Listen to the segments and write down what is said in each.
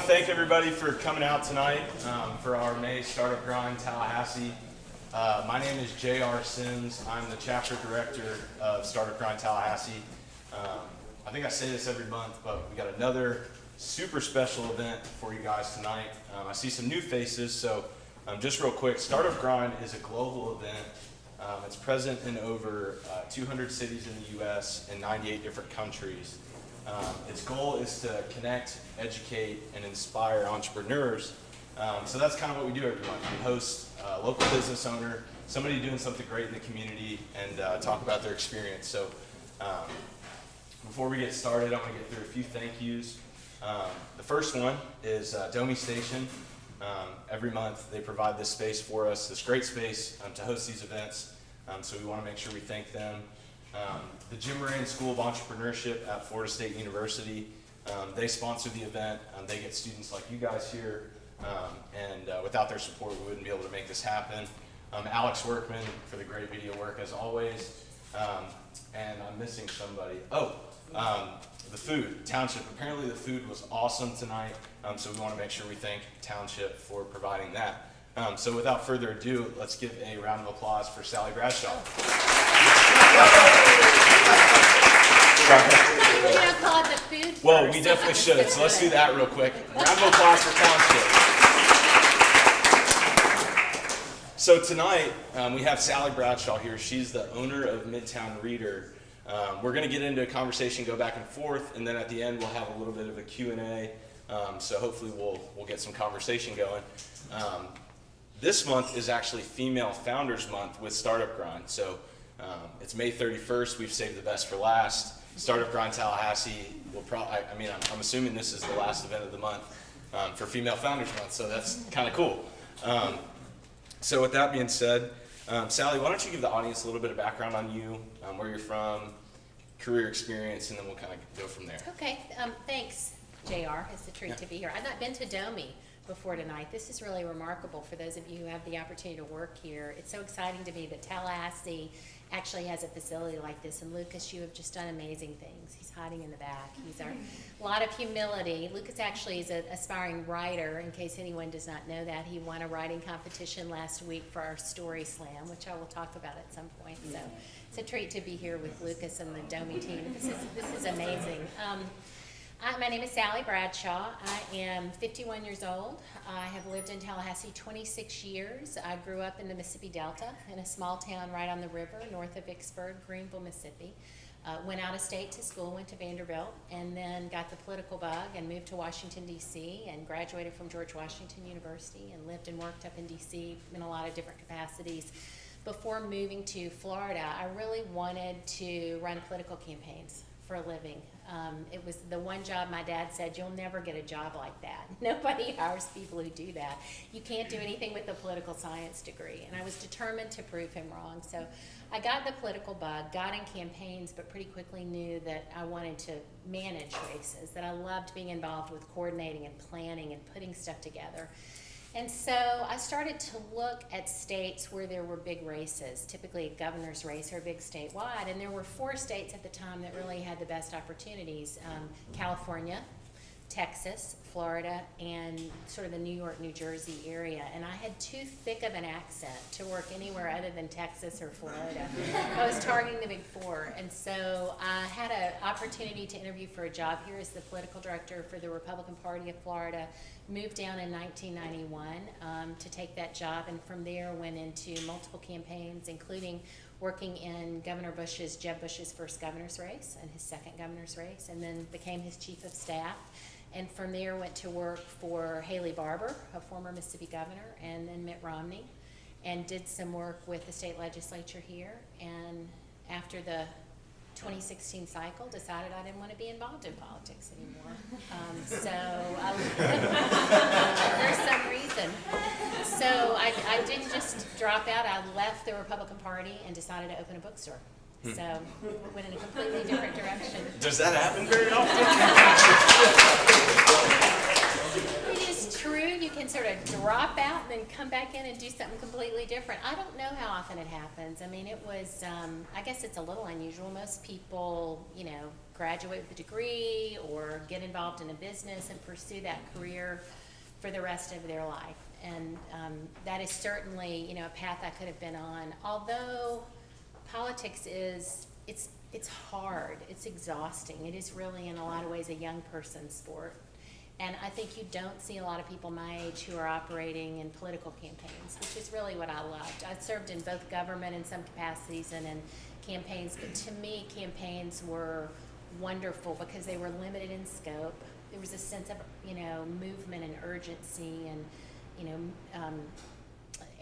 to thank everybody for coming out tonight for our May Startup Grind Tallahassee. My name is J.R. Sims. I'm the chapter director of Startup Grind Tallahassee. I think I say this every month, but we got another super special event for you guys tonight. I see some new faces, so just real quick, Startup Grind is a global event. It's present in over 200 cities in the U.S. and 98 different countries. Its goal is to connect, educate, and inspire entrepreneurs. So that's kind of what we do every month. We host a local business owner, somebody doing something great in the community, and talk about their experience. So before we get started, I'm going to get through a few thank yous. The first one is Domi Station. Every month they provide this space for us, this great space to host these events. So we want to make sure we thank them. The Jim Moran School of Entrepreneurship at Florida State University, they sponsor the event. They get students like you guys here, and without their support we wouldn't be able to make this happen. Alex Workman for the great video work as always, and I'm missing somebody. The food, Township. Apparently the food was awesome tonight, so we want to make sure we thank Township for providing that. So without further ado, let's give a round of applause for Sally Bradshaw. We're going to call it the food first. Well, we definitely should, so let's do that real quick. Round of applause for Township. So tonight, we have Sally Bradshaw here. She's the owner of Midtown Reader. We're going to get into a conversation, go back and forth, and then at the end we'll have a little bit of a Q&A. So hopefully we'll get some conversation going. This month is actually Female Founders Month with Startup Grind. So it's May 31st. We've saved the best for last. Startup Grind Tallahassee will I'm assuming this is the last event of the month for Female Founders Month. So that's kind of cool. So with that being said, Sally, why don't you give the audience a little bit of background on you, where you're from, career experience, and then we'll kind of go from there. Okay, thanks, JR. It's a treat to be here. I've not been to Domi before tonight. This is really remarkable for those of you who have the opportunity to work here. It's so exciting to me that Tallahassee actually has a facility like this. And Lucas, you have just done amazing things. He's hiding in the back. He's a lot of humility. Lucas actually is an aspiring writer, in case anyone does not know that. He won a writing competition last week for our Story Slam, which I will talk about at some point. So it's a treat to be here with Lucas and the Domi team. This is amazing. My name is Sally Bradshaw. I am 51 years old. I have lived in Tallahassee 26 years. I grew up in the Mississippi Delta in a small town right on the river north of Vicksburg, Greenville, Mississippi. Went out of state to school, went to Vanderbilt, and then got the political bug and moved to Washington, D.C. and graduated from George Washington University and lived and worked up in D.C. in a lot of different capacities. Before moving to Florida, I really wanted to run political campaigns for a living. It was the one job my dad said, you'll never get a job like that. Nobody hires people who do that. You can't do anything with a political science degree. And I was determined to prove him wrong. So I got the political bug, got in campaigns, but pretty quickly knew that I wanted to manage races, that I loved being involved with coordinating and planning and putting stuff together. And so I started to look at states where there were big races, typically a governor's race or big statewide, and there were 4 states at the time that really had the best opportunities: California, Texas, Florida, and sort of the New York, New Jersey area. And I had too thick of an accent to work anywhere other than Texas or Florida. I was targeting the big 4. And so I had an opportunity to interview for a job here as the political director for the Republican Party of Florida. Moved down in 1991 to take that job, and from there went into multiple campaigns, including working in Jeb Bush's first governor's race and his second governor's race, and then became his chief of staff. And from there went to work for Barbour, a former Mississippi governor, and then Mitt Romney, and did some work with the state legislature here. And after the 2016 cycle, decided I didn't want to be involved in politics anymore. There's some reason. So I didn't just drop out. I left the Republican Party and decided to open a bookstore. So went in a completely different direction. Does that happen very often? It is true. You can sort of drop out and then come back in and do something completely different. I don't know how often it happens. I mean, it was, I guess it's a little unusual. Most people, graduate with a degree or get involved in a business and pursue that career for the rest of their life. And that is certainly, a path I could have been on. Although politics it's hard, it's exhausting. It is really, in a lot of ways, a young person's sport. And I think you don't see a lot of people my age who are operating in political campaigns, which is really what I loved. I served in both government in some capacities and in campaigns, but to me, campaigns were wonderful because they were limited in scope. There was a sense of, movement and urgency, and,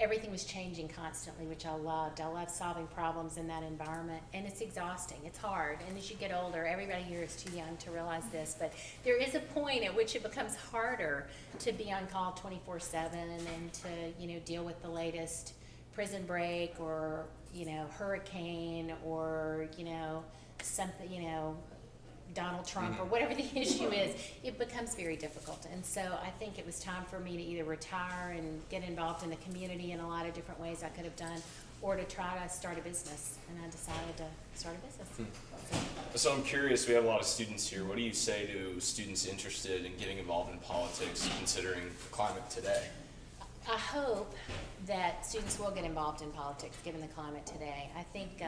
everything was changing constantly, which I loved. I loved solving problems in that environment, and it's exhausting. It's hard, and as you get older, everybody here is too young to realize this, but there is a point at which it becomes harder to be on call 24/7 and to, deal with the latest prison break or, hurricane or, something, Donald Trump or whatever the issue is. It becomes very difficult. And so I think it was time for me to either retire and get involved in the community in a lot of different ways I could have done, or to try to start a business. And I decided to start a business. So I'm curious, we have a lot of students here. What do you say to students interested in getting involved in politics, considering the climate today? I hope that students will get involved in politics given the climate today. I think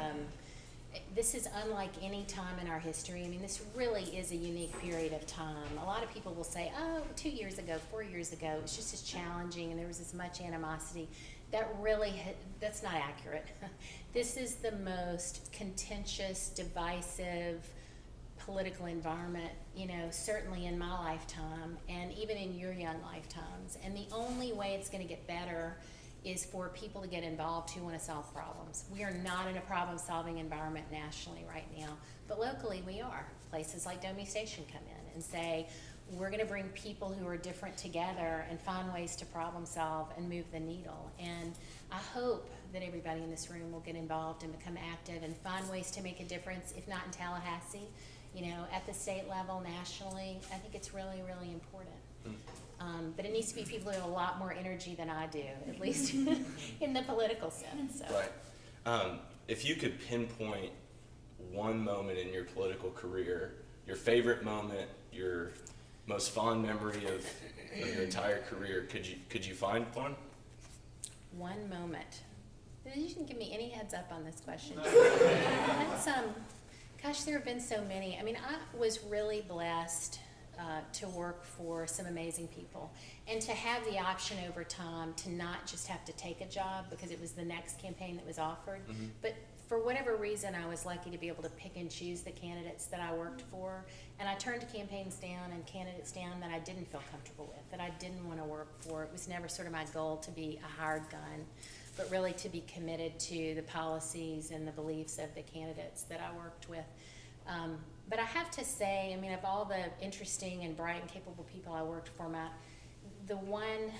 this is unlike any time in our history. I mean, this really is a unique period of time. A lot of people will say, 2 years ago, 4 years ago, it was just as challenging and there was as much animosity. That's not accurate. This is the most contentious, divisive political environment, certainly in my lifetime and even in your young lifetimes. And the only way it's going to get better is for people to get involved who want to solve problems. We are not in a problem-solving environment nationally right now, but locally we are. Places like Domi Station come in and say, we're going to bring people who are different together and find ways to problem solve and move the needle. And I hope that everybody in this room will get involved and become active and find ways to make a difference, if not in Tallahassee, at the state level, nationally. I think it's really, really important. But it needs to be people who have a lot more energy than I do, at least in the political sense. So. Right. If you could pinpoint one moment in your political career, your favorite moment, your most fond memory of your entire career, could you find one? One moment. You didn't give me any heads up on this question. That's gosh, there have been so many. I mean, I was really blessed to work for some amazing people and to have the option over time to not just have to take a job because it was the next campaign that was offered, but for whatever reason I was lucky to be able to pick and choose the candidates that I worked for, and I turned campaigns down and candidates down that I didn't feel comfortable with, that I didn't want to work for. It was never sort of my goal to be a hired gun, but really to be committed to the policies and the beliefs of the candidates that I worked with. But I have to say, I mean, of all the interesting and bright and capable people I worked for, the one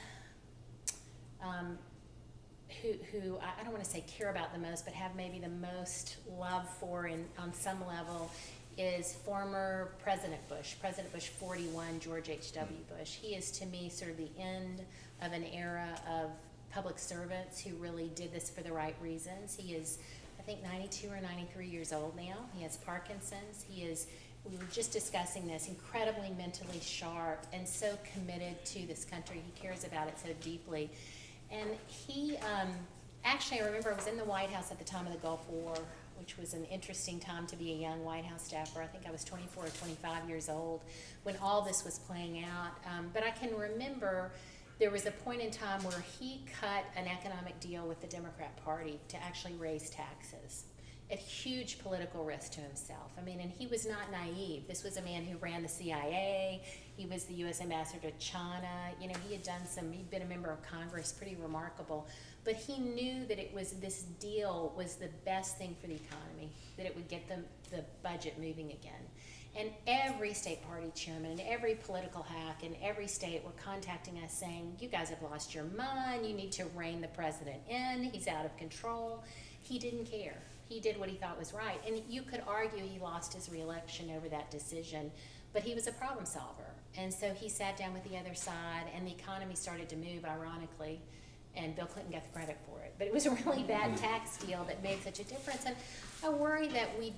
who I don't want to say care about the most, but have maybe the most love for on some level is former President Bush, President Bush 41, George H.W. Bush. He is to me sort of the end of an era of public servants who really did this for the right reasons. He is, I think, 92 or 93 years old now. He has Parkinson's. We were just discussing this, incredibly mentally sharp and so committed to this country. He cares about it so deeply. And he, actually, I remember I was in the White House at the time of the Gulf War, which was an interesting time to be a young White House staffer. I think I was 24 or 25 years old when all this was playing out. But I can remember there was a point in time where he cut an economic deal with the Democrat Party to actually raise taxes at huge political risk to himself. I mean, and he was not naive. This was a man who ran the CIA. He was the U.S. ambassador to China. You know, he'd been a member of Congress, pretty remarkable. But he knew that this deal was the best thing for the economy, that it would get the budget moving again. And every state party chairman and every political hack in every state were contacting us saying, you guys have lost your mind, you need to rein the president in, he's out of control. He didn't care. He did what he thought was right. And you could argue he lost his reelection over that decision, but he was a problem solver. And so he sat down with the other side, and the economy started to move, ironically. and Bill Clinton got the credit for it. But it was a really bad tax deal that made such a difference. And I worry that we,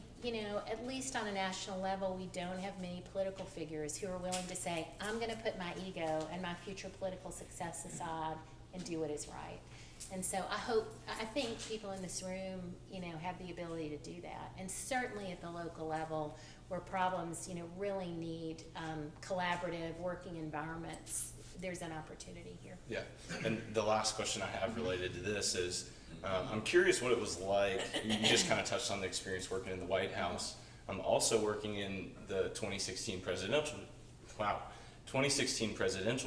at least on a national level, we don't have many political figures who are willing to say, I'm going to put my ego and my future political success aside and do what is right. And so I think people in this room, have the ability to do that. And certainly at the local level, where problems, really need collaborative working environments, there's an opportunity here. Yeah, and the last question I have related to this is, I'm curious what it was like. You just kind of touched on the experience working in the White House. I'm also working in the 2016 presidential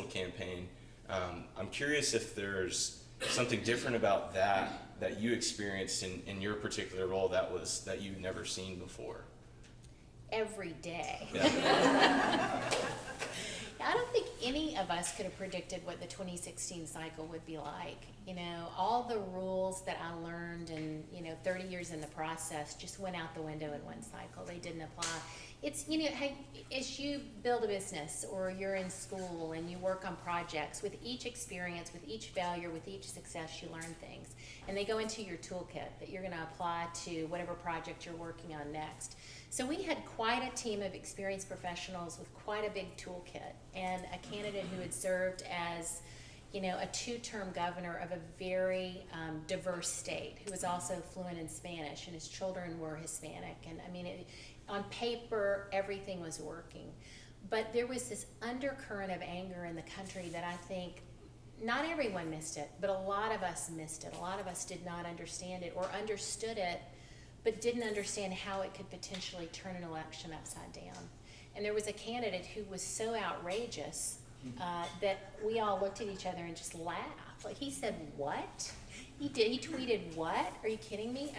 campaign. I'm curious if there's something different about that you experienced in your particular role that you've never seen before. Every day. Yeah. I don't think any of us could have predicted what the 2016 cycle would be like. All the rules that I learned in, 30 years in the process just went out the window in one cycle. They didn't apply. It's, hey, as you build a business or you're in school and you work on projects, with each experience, with each failure, with each success, you learn things. And they go into your toolkit that you're going to apply to whatever project you're working on next. So we had quite a team of experienced professionals with quite a big toolkit, and a candidate who had served as, a two-term governor of a very diverse state, who was also fluent in Spanish, and his children were Hispanic. And on paper, everything was working. But there was this undercurrent of anger in the country that I think not everyone missed it, but a lot of us missed it. A lot of us did not understand it, or understood it, but didn't understand how it could potentially turn an election upside down. And there was a candidate who was so outrageous that we all looked at each other and just laughed. Like, he said, what? He tweeted, what? Are you kidding me?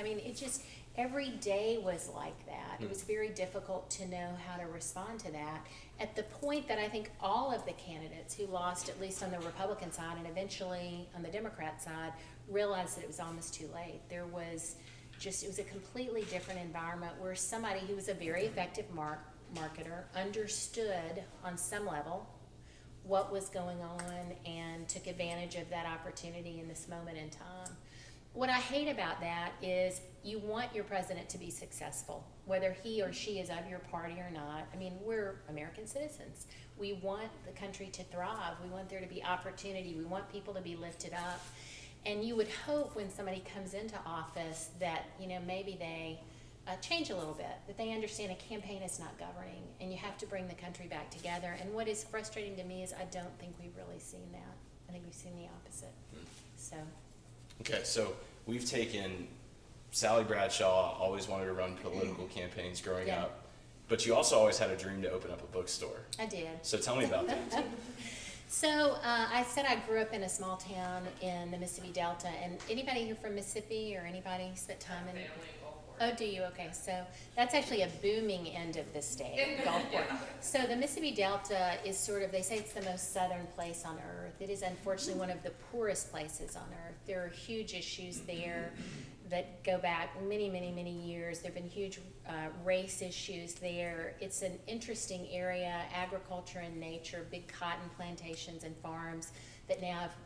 Every day was like that. It was very difficult to know how to respond to that, at the point that I think all of the candidates who lost, at least on the Republican side and eventually on the Democrat side, realized that it was almost too late. It was a completely different environment where somebody who was a very effective marketer understood on some level what was going on and took advantage of that opportunity in this moment in time. What I hate about that is you want your president to be successful, whether he or she is of your party or not. We're American citizens. We want the country to thrive. We want there to be opportunity. We want people to be lifted up. And you would hope when somebody comes into office that, maybe they change a little bit, that they understand a campaign is not governing, and you have to bring the country back together. And what is frustrating to me is I don't think we've really seen that. I think we've seen the opposite. So. Okay, so we've taken Sally Bradshaw, always wanted to run political campaigns growing up, but you also always had a dream to open up a bookstore. I did. So tell me about that. So I said I grew up in a small town in the Mississippi Delta, and anybody here from Mississippi, or anybody spent time in? Oh, do you? Okay, so that's actually a booming end of the state, Gulfport. So the Mississippi Delta is they say it's the most southern place on earth. It is unfortunately one of the poorest places on earth. There are huge issues there that go back many, many, many years. There have been huge race issues there. It's an interesting area, agriculture and nature, big cotton plantations and farms that now have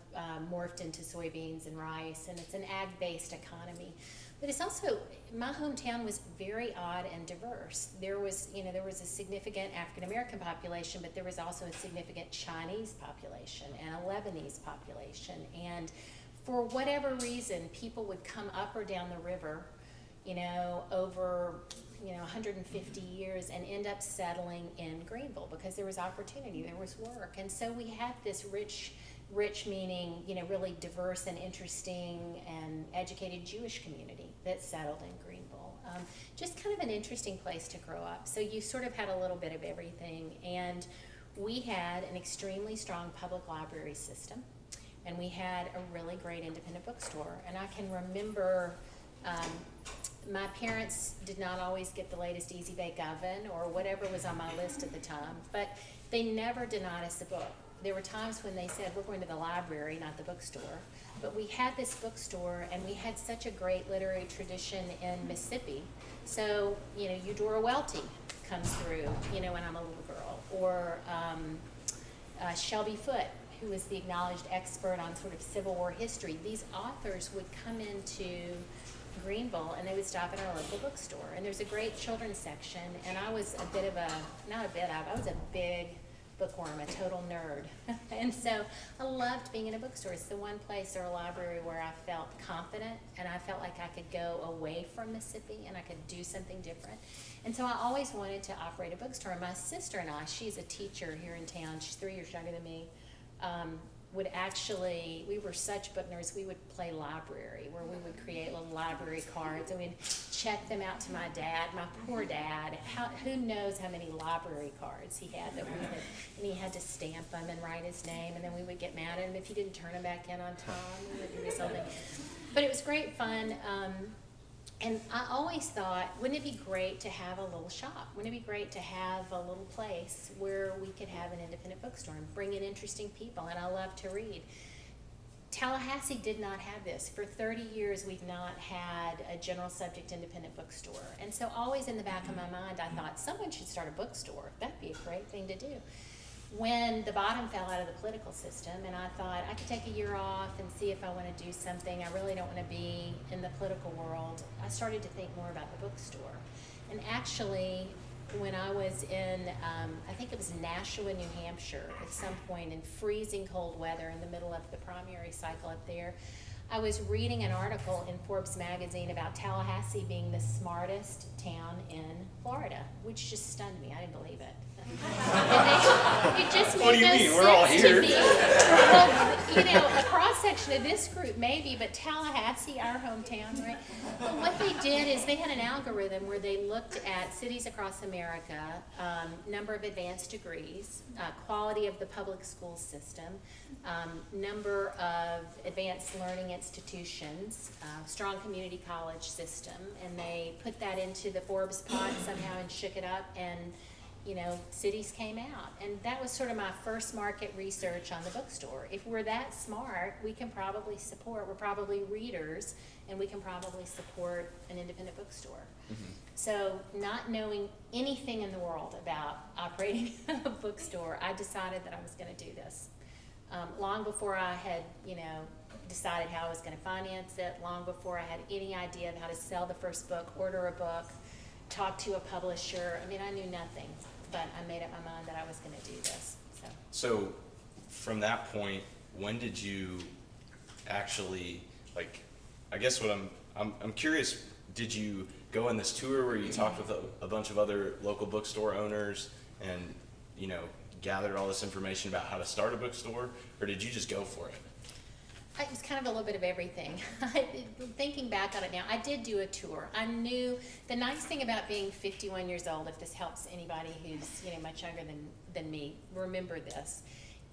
morphed into soybeans and rice, and it's an ag-based economy. But it's also, my hometown was very odd and diverse. There was a significant African-American population, but there was also a significant Chinese population and a Lebanese population. And for whatever reason, people would come up or down the river, over 150 years and end up settling in Greenville because there was opportunity, there was work. And so we had this rich meaning, really diverse and interesting and educated Jewish community that settled in Greenville. Just kind of an interesting place to grow up. So you sort of had a little bit of everything. And we had an extremely strong public library system, and we had a really great independent bookstore. And I can remember my parents did not always get the latest Easy Bake Oven or whatever was on my list at the time, but they never denied us a book. There were times when they said, we're going to the library, not the bookstore. But we had this bookstore, and we had such a great literary tradition in Mississippi. So, Eudora Welty comes through, when I'm a little girl, or Shelby Foote, who was the acknowledged expert on sort of Civil War history, these authors would come into Greenville and they would stop at our local bookstore. And there's a great children's section, and I was a bit of a, I was a big bookworm, a total nerd. And so I loved being in a bookstore. It's the one place or a library where I felt confident and I felt like I could go away from Mississippi and I could do something different. And so I always wanted to operate a bookstore. And my sister and I, she's a teacher here in town, she's 3 years younger than me, would actually, we were such book nerds, we would play library, where we would create little library cards, and we'd check them out to my dad, my poor dad. Who knows how many library cards he had that we had, and he had to stamp them and write his name, and then we would get mad at him if he didn't turn them back in on time. We would do something. But it was great fun. And I always thought, wouldn't it be great to have a little shop? Wouldn't it be great to have a little place where we could have an independent bookstore and bring in interesting people? And I love to read. Tallahassee did not have this. For 30 years, we've not had a general subject independent bookstore. And so always in the back of my mind, I thought, someone should start a bookstore. That'd be a great thing to do. When the bottom fell out of the political system, and I thought I could take a year off and see if I want to do something, I really don't want to be in the political world, I started to think more about the bookstore. And actually, when I was in, I think it was Nashua, New Hampshire, at some point in freezing cold weather in the middle of the primary cycle up there, I was reading an article in Forbes magazine about Tallahassee being the smartest town in Florida, which just stunned me. I didn't believe it. It just made What do you no mean? We're all sense here. to me. Well, you know, a cross section of this group maybe, but Tallahassee, our hometown, right? Well, what they did is they had an algorithm where they looked at cities across America, number of advanced degrees, quality of the public school system, number of advanced learning institutions, strong community college system, and they put that into the Forbes pot somehow and shook it up, and you know, cities came out. And that was sort of my first market research on the bookstore. If we're that smart, we can probably support, we're probably readers, and we can probably support an independent bookstore. Mm-hmm. So not knowing anything in the world about operating a bookstore, I decided that I was gonna do this. Long before I had, you know, decided how I was gonna finance it, long before I had any idea of how to sell the first book, order a book, talk to a publisher. I mean, I knew nothing. But I made up my mind that I was going to do this. So from that point, when did you actually, like, I guess what I'm curious, did you go on this tour where you talked with a bunch of other local bookstore owners and, you know, gathered all this information about how to start a bookstore, or did you just go for it? It was kind of a little bit of everything. Thinking back on it now, I did do a tour. I knew the nice thing about being 51 years old, if this helps anybody who's, you know, much younger than me, remember this.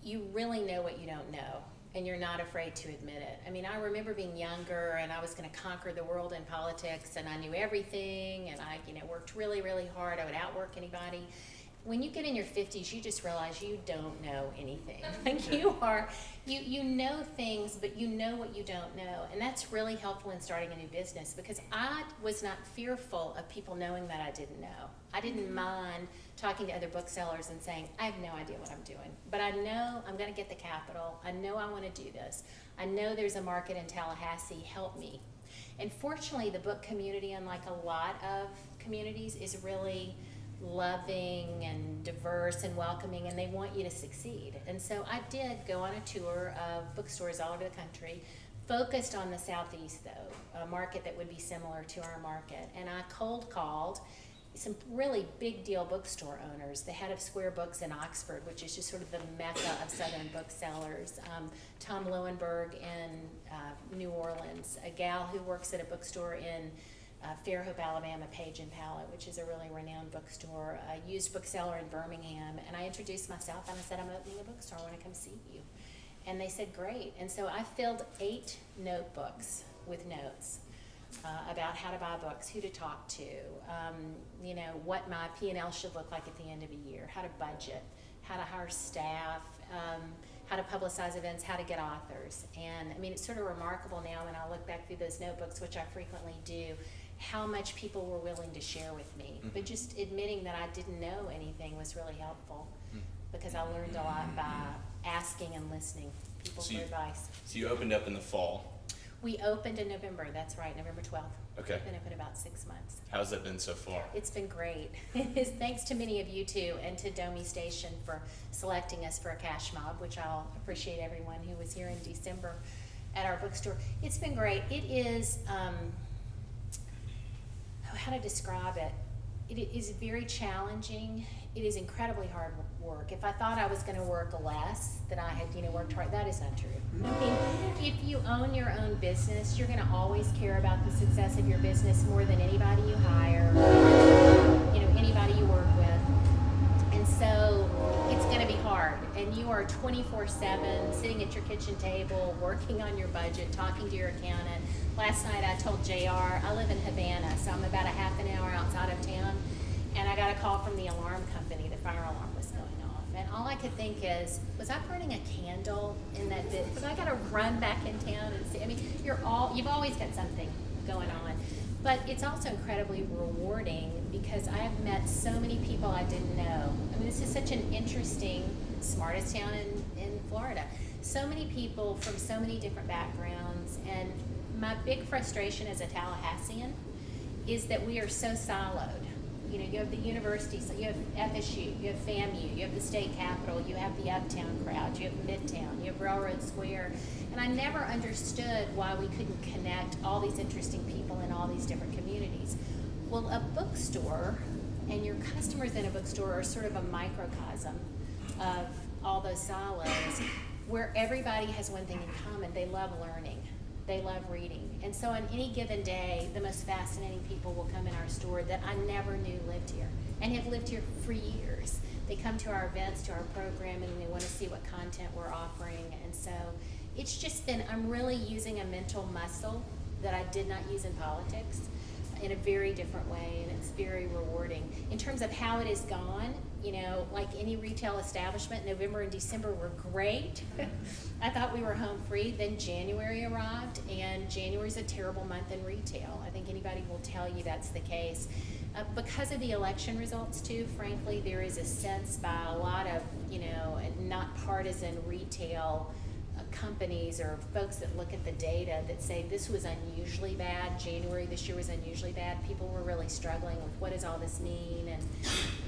You really know what you don't know, and you're not afraid to admit it. I mean, I remember being younger, and I was going to conquer the world in politics, and I knew everything, and I, you know, worked really, really hard. I would outwork anybody. When you get in your 50s, you just realize you don't know anything. Like you know things, but you know what you don't know. And that's really helpful in starting a new business, because I was not fearful of people knowing that I didn't know. I didn't mind talking to other booksellers and saying, I have no idea what I'm doing, but I know I'm gonna get the capital. I know I wanna do this. I know there's a market in Tallahassee, help me. And fortunately, the book community, unlike a lot of communities, is really loving and diverse and welcoming, and they want you to succeed. And so I did go on a tour of bookstores all over the country, focused on the Southeast though, a market that would be similar to our market. And I cold called some really big deal bookstore owners, the head of Square Books in Oxford, which is just sort of the mecca of Southern booksellers, Tom Lowenberg in New Orleans, a gal who works at a bookstore in Fairhope, Alabama, Page and Palette, which is a really renowned bookstore, a used bookseller in Birmingham. And I introduced myself and I said, I'm opening a bookstore, I want to come see you. And they said, great. And so I filled 8 notebooks with notes about how to buy books, who to talk to, you know, what my P&L should look like at the end of a year, how to budget, how to hire staff, how to publicize events, how to get authors. And I mean, it's sort of remarkable now when I look back through those notebooks, which I frequently do, how much people were willing to share with me. Mm-hmm. But just admitting that I didn't know anything was really helpful, because I learned a lot by asking and listening people So for you- advice. So you opened up in the fall. We opened in November, that's right, November 12th. Okay. Been open about 6 months. How's that been so far? It's been great. It's thanks to many of you too, and to Domi Station for selecting us for a cash mob, which I'll appreciate everyone who was here in December at our bookstore. It's been great. It is, how to describe it? It is very challenging. It is incredibly hard work. If I thought I was going to work less, that I had, worked hard, that is not true. I mean, if you own your own business, you're going to always care about the success of your business more than anybody you hire, anybody you work with. And so it's going to be hard. And you are 24/7 sitting at your kitchen table, working on your budget, talking to your accountant. Last night I told JR, I live in Havana, so I'm about a half an hour outside of town. And I got a call from the alarm company. The fire alarm was going off. And all I could think is, was I burning a candle in that bit? Because I got to run back in town and see. I mean, you've always got something going on. But it's also incredibly rewarding because I have met so many people I didn't know. I mean, this is such an interesting, smartest town in Florida. So many people from so many different backgrounds. And my big frustration as a Tallahassean is that we are so siloed. You have the university, so you have FSU, you have FAMU, you have the state capitol, you have the uptown crowd, you have Midtown, you have Railroad Square. And I never understood why we couldn't connect all these interesting people in all these different communities. Well, a bookstore and your customers in a bookstore are sort of a microcosm of all those silos where everybody has one thing in common. They love learning. They love reading. And so on any given day, the most fascinating people will come in our store that I never knew lived here and have lived here for years. They come to our events, to our programming, and they want to see what content we're offering. And so it's just been, I'm really using a mental muscle that I did not use in politics in a very different way, and it's very rewarding. In terms of how it has gone, like any retail establishment, November and December were great. I thought we were home free. Then January arrived, and January's a terrible month in retail. I think anybody will tell you that's the case. Because of the election results too, frankly, there is a sense by a lot of, not partisan retail companies or folks that look at the data that say this was unusually bad. January this year was unusually bad. People were really struggling with what does all this mean,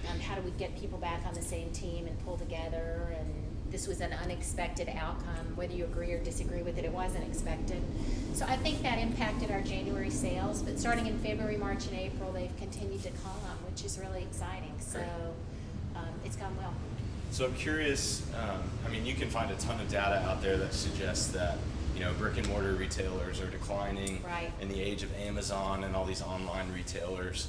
and how do we get people back on the same team and pull together, and this was an unexpected outcome. Whether you agree or disagree with it, it wasn't expected. So I think that impacted our January sales, but starting in February, March, and April, they've continued to climb, which is really exciting. So it's gone well. So I'm curious, you can find a ton of data out there that suggests that, brick and mortar retailers are declining. Right. In the age of Amazon and all these online retailers.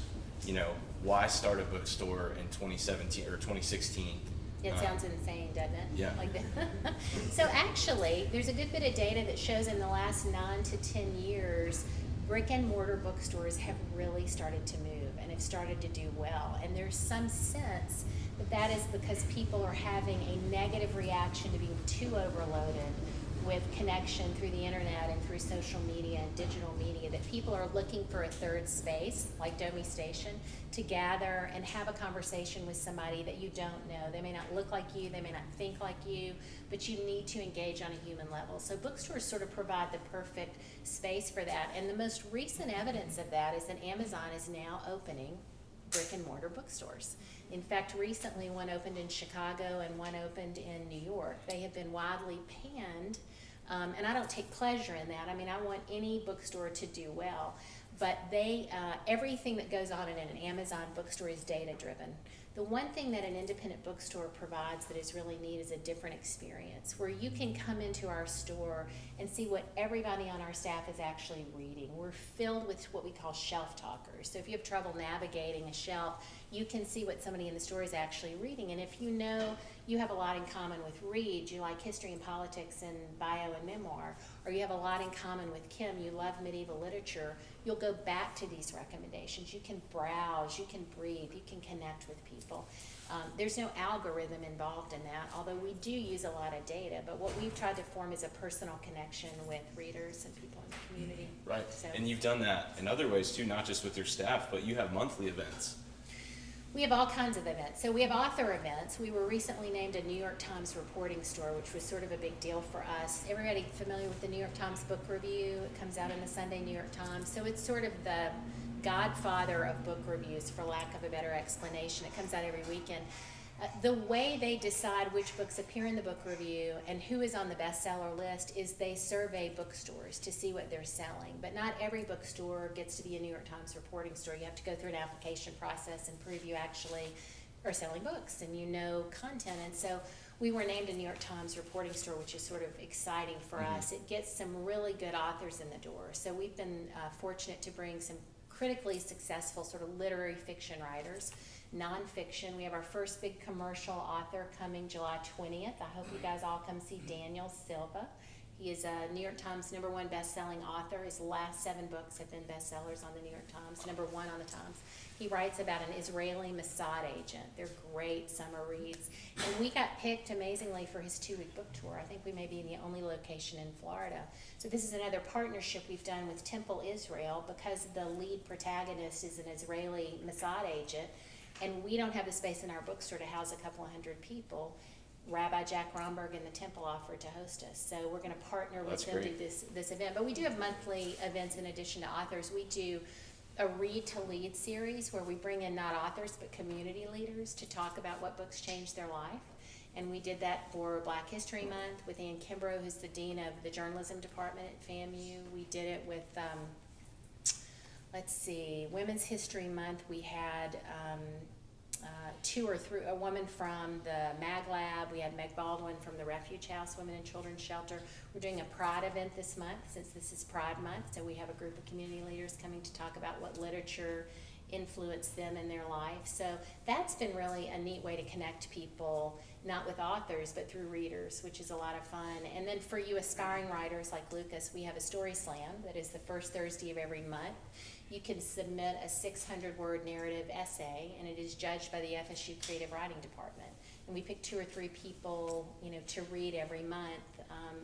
Why start a bookstore in 2017 or 2016? It sounds insane, doesn't it? Yeah. Like that. So actually, there's a good bit of data that shows in the last 9 to 10 years, brick and mortar bookstores have really started to move and have started to do well. And there's some sense that is because people are having a negative reaction to being too overloaded with connection through the internet and through social media and digital media, that people are looking for a third space, like Domi Station, to gather and have a conversation with somebody that you don't know. They may not look like you, they may not think like you, but you need to engage on a human level. So bookstores sort of provide the perfect space for that. And the most recent evidence of that is that Amazon is now opening brick and mortar bookstores. In fact, recently one opened in Chicago and one opened in New York. They have been widely panned, and I don't take pleasure in that. I want any bookstore to do well, but everything that goes on in an Amazon bookstore is data driven. The one thing that an independent bookstore provides that is really neat is a different experience where you can come into our store and see what everybody on our staff is actually reading. We're filled with what we call shelf talkers. So if you have trouble navigating a shelf, you can see what somebody in the store is actually reading. And if you know you have a lot in common with Reed, you like history and politics and bio and memoir, or you have a lot in common with Kim, you love medieval literature, you'll go back to these recommendations. You can browse, you can breathe, you can connect with people. There's no algorithm involved in that, although we do use a lot of data, but what we've tried to form is a personal connection with readers and people in the community. Right, So, and you've done that in other ways too, not just with your staff, but you have monthly events. We have all kinds of events. So we have author events. We were recently named a New York Times reporting store, which was sort of a big deal for us. Everybody familiar with the New York Times book review? It comes out in the Sunday New York Times. So it's sort of the godfather of book reviews, for lack of a better explanation. It comes out every weekend. The way they decide which books appear in the book review and who is on the bestseller list is they survey bookstores to see what they're selling. But not every bookstore gets to be a New York Times reporting store. You have to go through an application process and prove you actually are selling books and you know content. And so we were named a New York Times reporting store, which is sort of exciting for us. It gets some really good authors in the door. So we've been fortunate to bring some critically successful sort of literary fiction writers, nonfiction. We have our first big commercial author coming July 20th. I hope you guys all come see Daniel Silva. He is a New York Times #1 best-selling author. His last 7 books have been bestsellers on the New York Times, #1 on the Times. He writes about an Israeli Mossad agent. They're great summer reads. And we got picked, amazingly, for his 2-week book tour. I think we may be the only location in Florida. So this is another partnership we've done with Temple Israel, because the lead protagonist is an Israeli Mossad agent, and we don't have the space in our bookstore to house a couple of hundred people. Rabbi Jack Romberg and the Temple offered to host us. So we're going to partner with them to do this event. But we do have monthly events in addition to authors. We do a Read to Lead series where we bring in not authors but community leaders to talk about what books changed their life. And we did that for Black History Month with Ann Kimbrough, who's the dean of the journalism department at FAMU. We did it with, Women's History Month. We had a woman from the Mag Lab. We had Meg Baldwin from the Refuge House Women and Children's Shelter. We're doing a Pride event this month, since this is Pride Month. So we have a group of community leaders coming to talk about what literature influenced them in their life. So that's been really a neat way to connect people, not with authors, but through readers, which is a lot of fun. And then for you aspiring writers like Lucas, we have a story slam that is the first Thursday of every month. You can submit a 600-word narrative essay, and it is judged by the FSU Creative Writing Department. And we pick 2 or 3 people, to read every month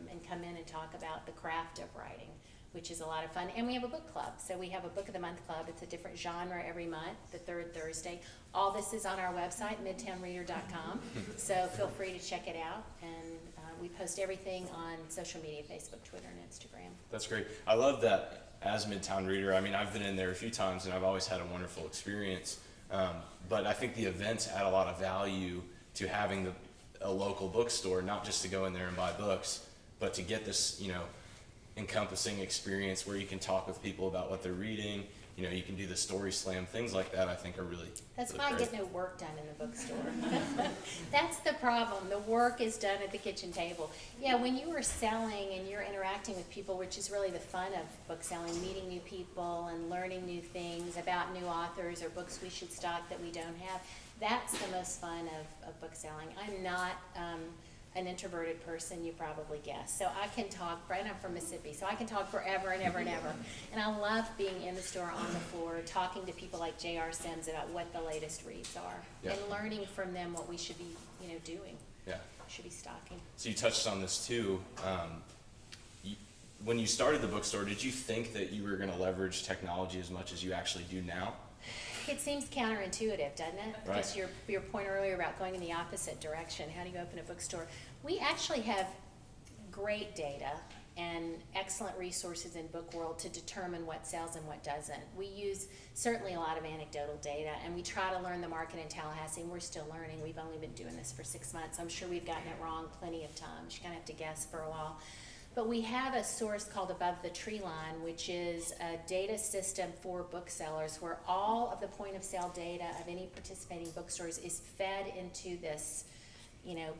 and come in and talk about the craft of writing, which is a lot of fun. And we have a book club. So we have a Book of the Month club. It's a different genre every month, the 3rd Thursday. All this is on our website, midtownreader.com. So feel free to check it out. And we post everything on social media, Facebook, Twitter, and Instagram. That's great. I love that. As Midtown Reader, I mean, I've been in there a few times and I've always had a wonderful experience. But I think the events add a lot of value to having a local bookstore, not just to go in there and buy books, but to get this, encompassing experience where you can talk with people about what they're reading. You can do the story slam, things like that. I think are really. That's really why great. I get no work done in the bookstore. That's the problem. The work is done at the kitchen table. Yeah, when you are selling and you're interacting with people, which is really the fun of book selling, meeting new people and learning new things about new authors or books we should stock that we don't have, that's the most fun of book selling. I'm not an introverted person, you probably guessed. So I can talk, and I'm from Mississippi, so I can talk forever and ever and ever. And I love being in the store on the floor, talking to people like J.R. Sims about what the latest reads are, Yeah. and learning from them what we should be, doing. Yeah. Should be stocking. So you touched on this too. When you started the bookstore, did you think that you were going to leverage technology as much as you actually do now? It seems counterintuitive, doesn't it? Right. Because your point earlier about going in the opposite direction. How do you open a bookstore? We actually have great data and excellent resources in book world to determine what sells and what doesn't. We use certainly a lot of anecdotal data, and we try to learn the market in Tallahassee, and we're still learning. We've only been doing this for 6 months. I'm sure we've gotten it wrong plenty of times. You're gonna have to guess for a while. But we have a source called Above the Tree Line, which is a data system for booksellers where all of the point of sale data of any participating bookstores is fed into this,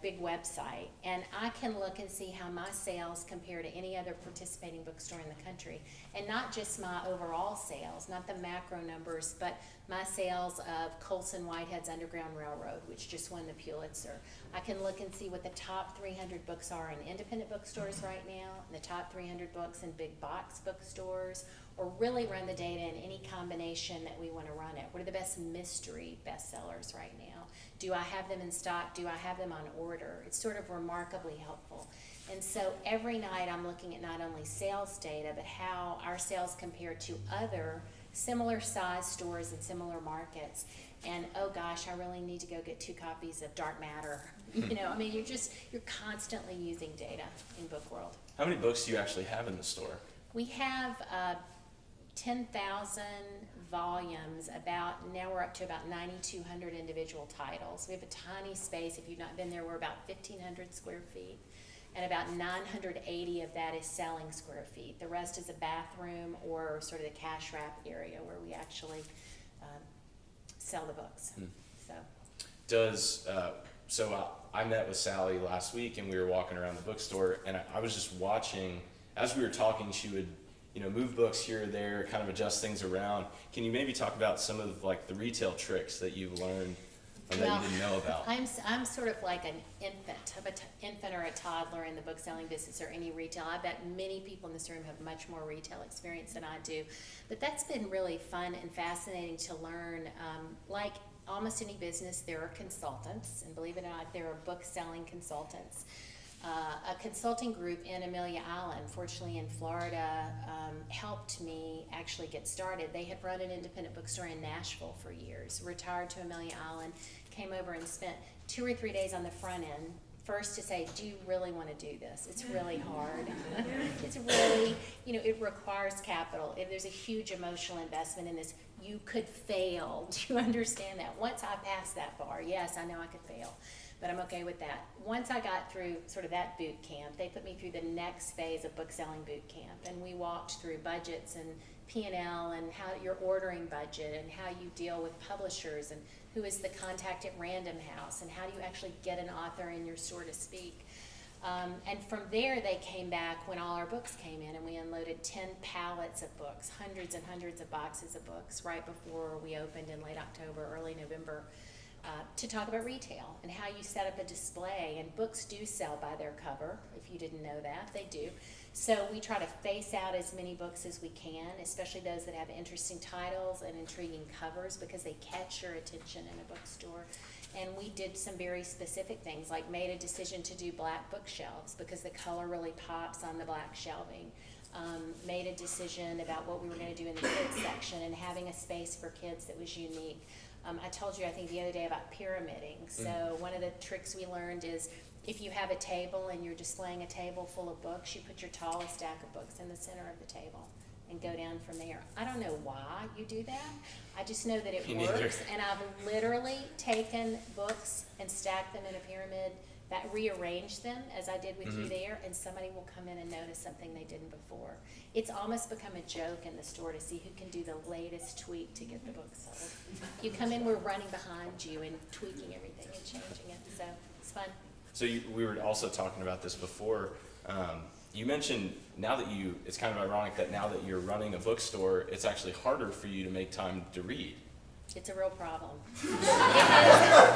big website. And I can look and see how my sales compare to any other participating bookstore in the country. And not just my overall sales, not the macro numbers, but my sales of Colson Whitehead's Underground Railroad, which just won the Pulitzer. I can look and see what the top 300 books are in independent bookstores right now, and the top 300 books in big box bookstores, or really run the data in any combination that we want to run it. What are the best mystery bestsellers right now? Do I have them in stock? Do I have them on order? It's sort of remarkably helpful. And so every night I'm looking at not only sales data, but how our sales compare to other similar size stores in similar markets. and oh gosh, I really need to go get 2 copies of Dark Matter. You know, I mean, you're constantly using data in book world. How many books do you actually have in the store? We have 10,000 volumes, now we're up to about 9,200 individual titles. We have a tiny space. If you've not been there, we're about 1,500 square feet, and about 980 of that is selling square feet. The rest is a bathroom or sort of the cash wrap area where we actually sell the books. So I met with Sally last week, and we were walking around the bookstore, and I was just watching, as we were talking, she would, move books here or there, kind of adjust things around. Can you maybe talk about some of like the retail tricks that you've learned or that you didn't know about? I'm sort of like an infant. I'm an infant or a toddler in the book selling business or any retail. I bet many people in this room have much more retail experience than I do. But that's been really fun and fascinating to learn. Like almost any business, there are consultants, and believe it or not, there are book selling consultants. A consulting group in Amelia Island, fortunately in Florida, helped me actually get started. They had run an independent bookstore in Nashville for years, retired to Amelia Island, came over and spent 2 or 3 days on the front end, first to say, do you really want to do this? It's really hard. It's really, it requires capital. There's a huge emotional investment in this. You could fail. Do you understand that? Once I passed that bar, yes, I know I could fail, but I'm okay with that. Once I got through sort of that boot camp, they put me through the next phase of book selling boot camp, and we walked through budgets and P&L and how your ordering budget and how you deal with publishers and who is the contact at Random House and how do you actually get an author in your store to speak. And from there, they came back when all our books came in, and we unloaded 10 pallets of books, hundreds and hundreds of boxes of books right before we opened in late October, early November, to talk about retail and how you set up a display. And books do sell by their cover, if you didn't know that, they do. So we try to face out as many books as we can, especially those that have interesting titles and intriguing covers, because they catch your attention in a bookstore. And we did some very specific things, like made a decision to do black bookshelves because the color really pops on the black shelving. Made a decision about what we were going to do in the kids section and having a space for kids that was unique. I told you, I think, the other day about pyramiding. So one of the tricks we learned is if you have a table and you're displaying a table full of books, you put your tallest stack of books in the center of the table and go down from there. I don't know why you do that. I just know that it works. And I've literally taken books and stacked them in a pyramid, that rearranged them as I did with you there, and somebody will come in and notice something they didn't before. It's almost become a joke in the store to see who can do the latest tweak to get the book sold. You come in, we're running behind you and tweaking everything and changing it, so it's fun. So we were also talking about this before. You mentioned it's kind of ironic that now that you're running a bookstore, it's actually harder for you to make time to read. It's a real problem.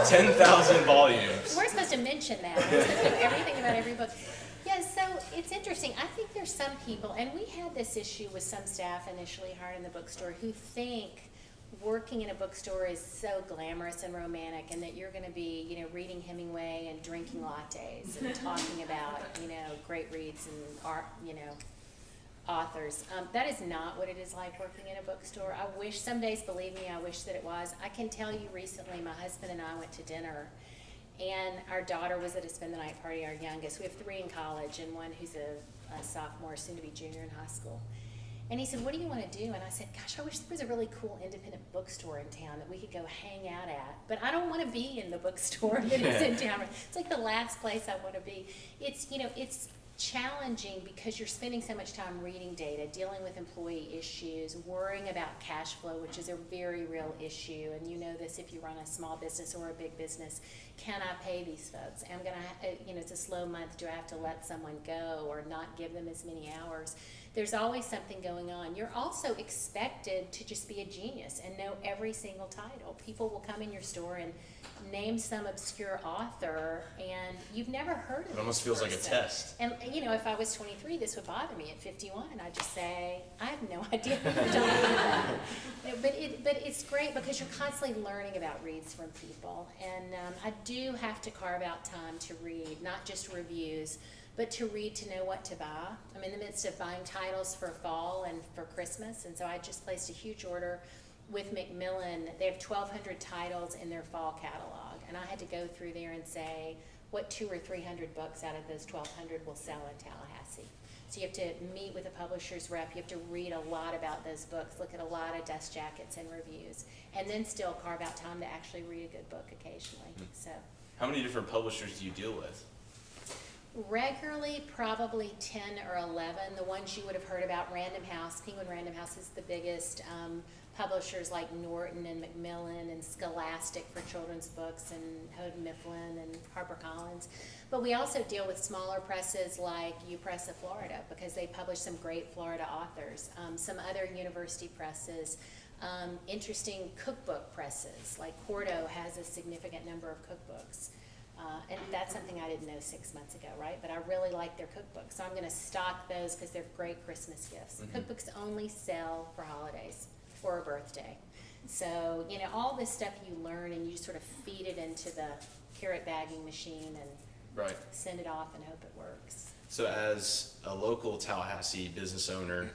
10,000 volumes. We're supposed to mention that. We're supposed to know everything about every book. Yeah, so it's interesting. I think there's some people, and we had this issue with some staff initially hired in the bookstore who think working in a bookstore is so glamorous and romantic, and that you're going to be, reading Hemingway and drinking lattes and talking about, great reads and art, authors. That is not what it is like working in a bookstore. I wish, some days, believe me, I wish that it was. I can tell you recently, my husband and I went to dinner, and our daughter was at a spend the night party, our youngest. We have 3 in college and one who's a sophomore, soon to be junior in high school. And he said, what do you want to do? And I said, gosh, I wish there was a really cool independent bookstore in town that we could go hang out at. But I don't want to be in the bookstore that is in town. It's like the last place I want to be. It's, it's challenging because you're spending so much time reading data, dealing with employee issues, worrying about cash flow, which is a very real issue. And you know this if you run a small business or a big business. Can I pay these folks? I'm going to, it's a slow month. Do I have to let someone go or not give them as many hours? There's always something going on. You're also expected to just be a genius and know every single title. People will come in your store and name some obscure author, and you've never heard of it. It almost feels like a test. And, if I was 23, this would bother me. At 51, I'd just say, I have no idea what you're talking about. But it's great because you're constantly learning about reads from people. And I do have to carve out time to read, not just reviews, but to read to know what to buy. I'm in the midst of buying titles for fall and for Christmas, and so I just placed a huge order with Macmillan, they have 1,200 titles in their fall catalog, and I had to go through there and say, what 200 or 300 books out of those 1,200 will sell in Tallahassee? So you have to meet with a publisher's rep, you have to read a lot about those books, look at a lot of dust jackets and reviews, and then still carve out time to actually read a good book occasionally, so. How many different publishers do you deal with? Regularly, probably 10 or 11. The ones you would have heard about, Random House, Penguin Random House is the biggest. Publishers like Norton and Macmillan and Scholastic for children's books, and Houghton Mifflin and HarperCollins. But we also deal with smaller presses like U Press of Florida, because they publish some great Florida authors. Some other university presses, interesting cookbook presses, like Quarto has a significant number of cookbooks. And that's something I didn't know 6 months ago, right? But I really like their cookbooks, so I'm going to stock those because they're great Christmas gifts. Cookbooks only sell for holidays or a birthday. So, you know, all this stuff you learn and you just sort of feed it into the carrot bagging machine and Right. send it off and hope it works. So as a local Tallahassee business owner,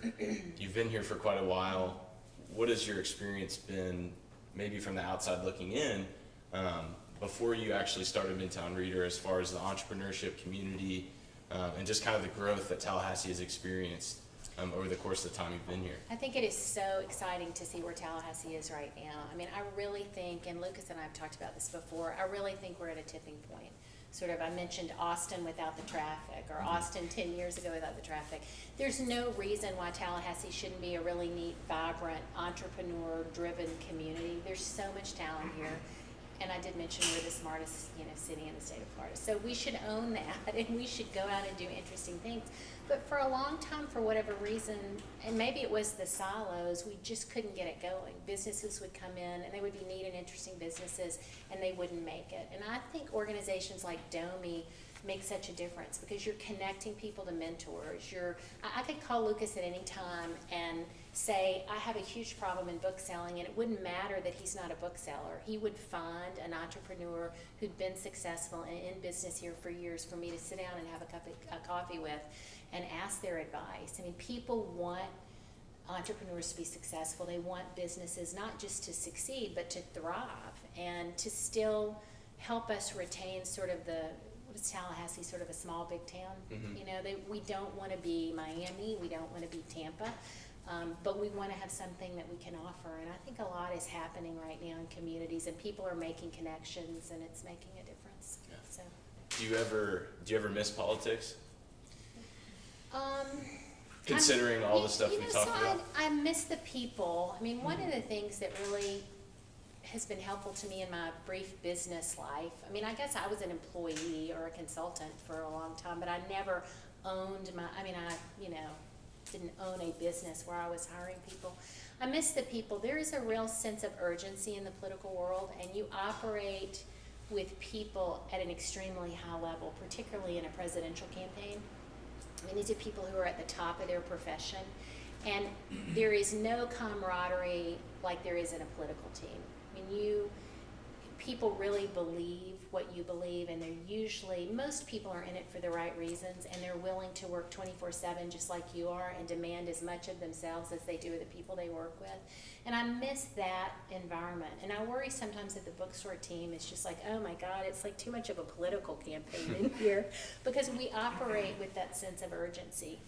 you've been here for quite a while. What has your experience been, maybe from the outside looking in, before you actually started Midtown Reader, as far as the entrepreneurship community and just kind of the growth that Tallahassee has experienced over the course of the time you've been here? I think it is so exciting to see where Tallahassee is right now. I mean, I really think, and Lucas and I have talked about this before, I really think we're at a tipping point. Sort of, I mentioned Austin without the traffic, or Austin 10 years ago without the traffic. There's no reason why Tallahassee shouldn't be a really neat, vibrant, entrepreneur-driven community. There's so much talent here. And I did mention we're the smartest, you know, city in the state of Florida. So we should own that, and we should go out and do interesting things. But for a long time, for whatever reason, and maybe it was the silos, we just couldn't get it going. Businesses would come in, and they would be neat and interesting businesses, and they wouldn't make it. And I think organizations like DOMI make such a difference, because you're connecting people to mentors. I could call Lucas at any time and say, I have a huge problem in book selling, and it wouldn't matter that he's not a bookseller. He would find an entrepreneur who'd been successful and in business here for years for me to sit down and have a coffee with and ask their advice. I mean, people want entrepreneurs to be successful. They want businesses not just to succeed, but to thrive and to still help us retain sort of what is Tallahassee, sort of a small big town? You know, we don't want to be Miami, we don't want to be Tampa. But we want to have something that we can offer, and I think a lot is happening right now in communities, and people are making connections, and it's making a difference. Yeah. So, Do you ever miss politics? Considering all the stuff we talked about? I miss the people. I mean, one of the things that really has been helpful to me in my brief business life, I mean, I guess I was an employee or a consultant for a long time, but I never owned didn't own a business where I was hiring people. I miss the people. There is a real sense of urgency in the political world, and you operate with people at an extremely high level, particularly in a presidential campaign. I mean, these are people who are at the top of their profession, and there is no camaraderie like there is in a political team. I mean, people really believe what you believe, and most people are in it for the right reasons, and they're willing to work 24/7 just like you are and demand as much of themselves as they do of the people they work with. And I miss that environment, and I worry sometimes that the bookstore team is just like, oh my God, it's like too much of a political campaign in here, because we operate with that sense of urgency.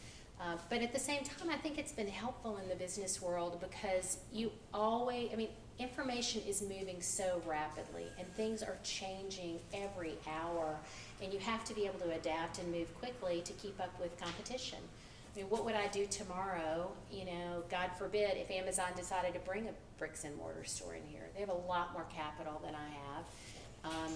But at the same time, I think it's been helpful in the business world, because information is moving so rapidly, and things are changing every hour, and you have to be able to adapt and move quickly to keep up with competition. I mean, what would I do tomorrow, God forbid, if Amazon decided to bring a bricks and mortar store in here? They have a lot more capital than I have.